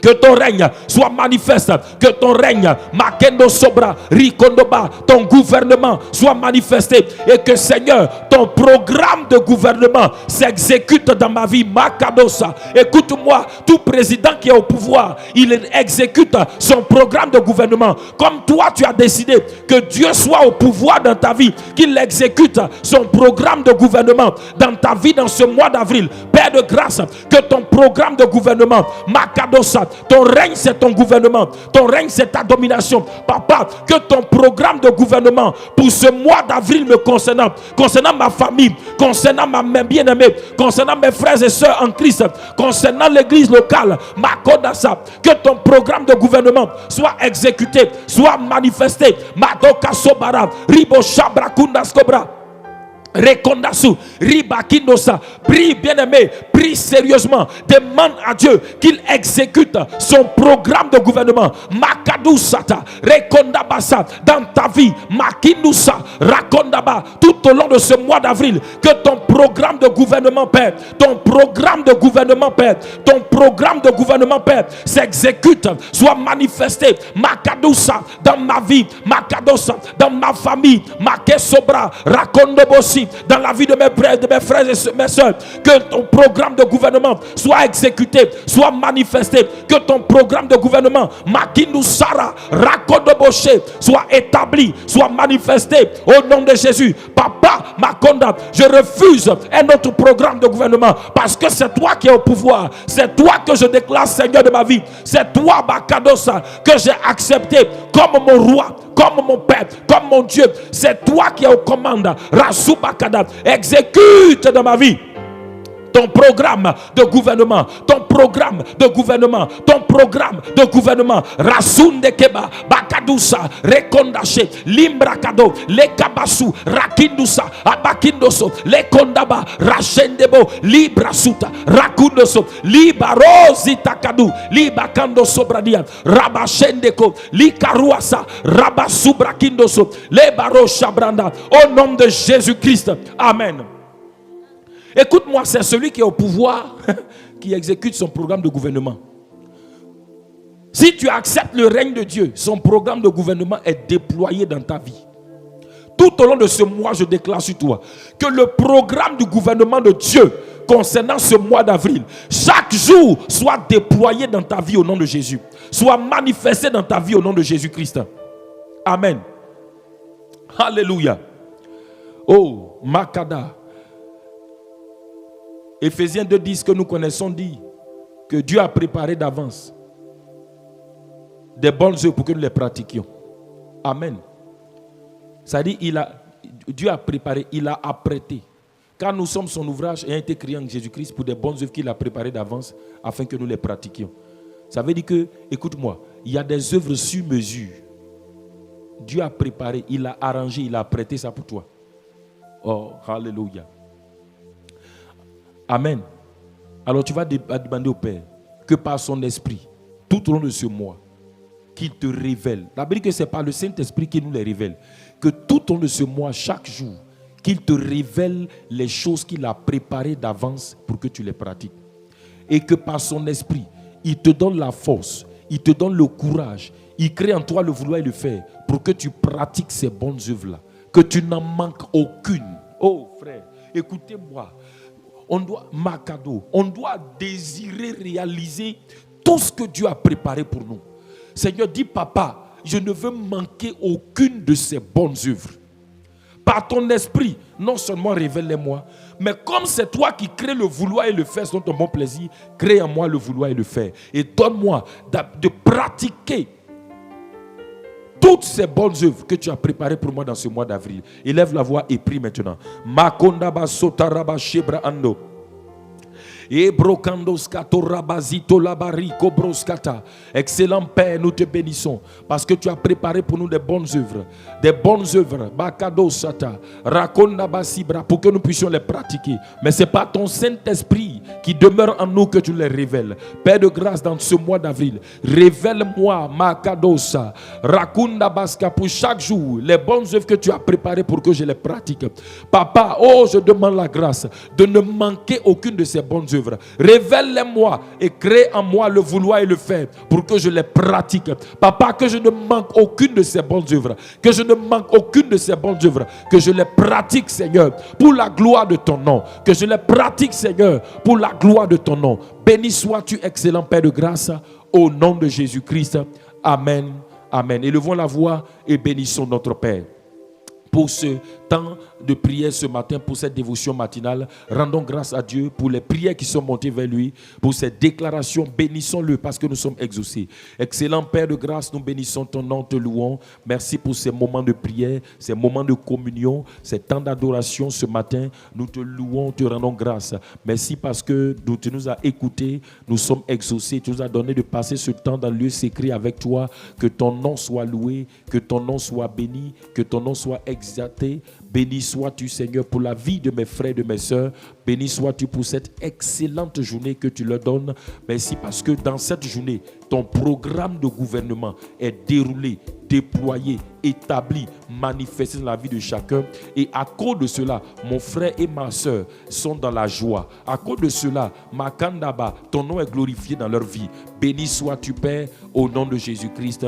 Que ton règne soit manifeste, que ton règne, Makendo Sobra, Rikondoba, ton gouvernement soit manifesté et que Seigneur, ton programme de gouvernement s'exécute dans ma vie, Makadosa. Écoute-moi, tout président qui est au pouvoir, il exécute son programme de gouvernement. Comme toi, tu as décidé que Dieu soit au pouvoir dans ta vie, qu'il exécute son programme de gouvernement dans ta vie dans ce mois d'avril. Père de grâce, que ton programme de gouvernement, Makadosa, ton règne c'est ton gouvernement. Ton règne c'est ta domination. Papa, que ton programme de gouvernement pour ce mois d'avril me concernant ma famille, concernant ma bien-aimée, concernant mes frères et sœurs en Christ, concernant l'église locale, ma Kodassa, que ton programme de gouvernement soit exécuté, soit manifesté. Madoka Sobara, Ribo Shabra Kundas Kobra. Rekondasu, Ribakindosa, prie bien-aimé, prie sérieusement, demande à Dieu qu'il exécute son programme de gouvernement. Makadusata, Rekondabasa, dans ta vie, Makindusa, Rakondaba, tout au long de ce mois d'avril, que ton programme de gouvernement, Père, ton programme de gouvernement, Père, ton programme de gouvernement, Père, s'exécute, soit manifesté. Makadusa, dans ma vie, Makadosa, dans ma famille, Makesobra, Rakondobosi, dans la vie de mes frères et mes soeurs, que ton programme de gouvernement soit exécuté, soit manifesté, que ton programme de gouvernement Makindu Sara Rakodoboshe soit établi, soit manifesté au nom de Jésus. Papa Makonda, je refuse un autre programme de gouvernement parce que c'est toi qui es au pouvoir, c'est toi que je déclare Seigneur de ma vie, c'est toi Bakadosa que j'ai accepté comme mon roi, comme mon Père, comme mon Dieu. C'est toi qui es aux commandes. Rasubakada, exécute dans ma vie ton programme de gouvernement, ton programme de gouvernement, ton programme de gouvernement. Rasunde Keba, Bakadusa, Rekondache, Limbrakado, Lekabasu, Rakindusa, Abakindoso, Lekondaba, Rashendebo, Librasuta, Rakundoso, Libarosita Kadu, Libakando Sobradia, Rabashendeko, Likaruasa, Rabasubrakindoso, Lebaro Shabranda, au nom de Jésus-Christ. Amen. Écoute-moi, c'est celui qui est au pouvoir qui exécute son programme de gouvernement. Si tu acceptes le règne de Dieu, son programme de gouvernement est déployé dans ta vie. Tout au long de ce mois, je déclare sur toi que le programme du gouvernement de Dieu concernant ce mois d'avril, chaque jour, soit déployé dans ta vie au nom de Jésus. Soit manifesté dans ta vie au nom de Jésus-Christ. Amen. Alléluia. Oh, Makada. Éphésiens 2:10 que nous connaissons dit que Dieu a préparé d'avance des bonnes œuvres pour que nous les pratiquions. Amen. Ça dit, Dieu a préparé, il a apprêté. Car nous sommes son ouvrage et a été créé en Jésus-Christ pour des bonnes œuvres qu'il a préparées d'avance afin que nous les pratiquions. Ça veut dire que, écoute-moi, il y a des œuvres sur mesure. Dieu a préparé, il a arrangé, il a apprêté ça pour toi. Oh, alléluia. Amen. Alors tu vas demander au Père que par son esprit, tout au long de ce mois, qu'il te révèle. La Bible dit que ce n'est pas le Saint-Esprit qui nous les révèle. Que tout au long de ce mois, chaque jour, qu'il te révèle les choses qu'il a préparées d'avance pour que tu les pratiques. Et que par son esprit, il te donne la force, il te donne le courage, il crée en toi le vouloir et le faire pour que tu pratiques ces bonnes œuvres-là. Que tu n'en manques aucune. Oh frère, écoutez-moi. On doit désirer réaliser tout ce que Dieu a préparé pour nous. Seigneur, dis papa, je ne veux manquer aucune de ces bonnes œuvres. Par ton esprit, non seulement révèle-les-moi, mais comme c'est toi qui crées le vouloir et le faire selon ton bon plaisir, crée en moi le vouloir et le faire. Et donne-moi de pratiquer toutes ces bonnes œuvres que tu as préparées pour moi dans ce mois d'avril. Élève la voix et prie maintenant. Makondaba sotaraba shebra ando. Excellent Père, nous te bénissons parce que tu as préparé pour nous des bonnes œuvres. Des bonnes œuvres pour que nous puissions les pratiquer. Mais ce n'est pas ton Saint-Esprit qui demeure en nous que tu les révèles. Père de grâce, dans ce mois d'avril, révèle-moi Makadosa Rakunda Baska pour chaque jour les bonnes œuvres que tu as préparées pour que je les pratique. Papa, oh, je demande la grâce de ne manquer aucune de ces bonnes œuvres. Révèle-les-moi et crée en moi le vouloir et le faire pour que je les pratique. Papa, que je ne manque aucune de ces bonnes œuvres. Que je ne manque aucune de ces bonnes œuvres. Que je les pratique, Seigneur, pour la gloire de ton nom. Que je les pratique, Seigneur, pour la gloire de ton nom. Béni sois-tu, excellent Père de grâce, au nom de Jésus-Christ. Amen. Amen. Élevons la voix et bénissons notre Père. pour ce temps de prière ce matin, pour cette dévotion matinale. Rendons grâce à Dieu pour les prières qui sont montées vers lui, pour ces déclarations. Bénissons-le parce que nous sommes exaucés. Excellent Père de grâce, nous bénissons ton nom, te louons. Merci pour ces moments de prière, ces moments de communion, ces temps d'adoration ce matin. Nous te louons, te rendons grâce. Merci parce que tu nous as écoutés, nous sommes exaucés. Tu nous as donné de passer ce temps dans le lieu secret avec toi. Que ton nom soit loué, que ton nom soit béni, que ton nom soit exalté. Béni sois-tu, Seigneur, pour la vie de mes frères et de mes sœurs. Béni sois-tu pour cette excellente journée que tu leur donnes. Merci parce que dans cette journée, ton programme de gouvernement est déroulé, déployé, établi, manifesté dans la vie de chacun. Et à cause de cela, mon frère et ma sœur sont dans la joie. À cause de cela, Makandaba, ton nom est glorifié dans leur vie. Béni sois-tu, Père, au nom de Jésus-Christ.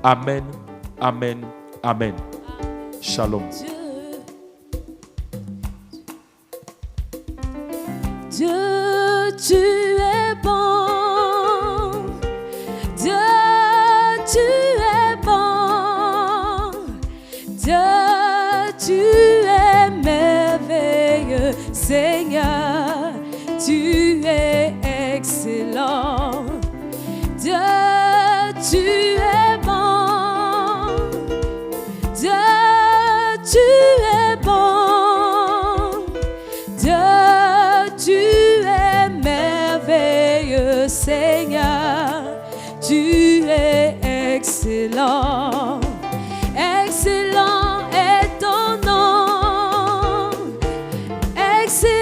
Amen, amen, amen. Shalom. Dieu, tu es bon. Dieu, tu es bon. Dieu, tu es merveilleux. Seigneur, tu es excellent. Dieu, tu es bon. Dieu, tu es bon. Dieu, tu es merveilleux, Seigneur, tu es excellent. Excellent est ton nom. Excellent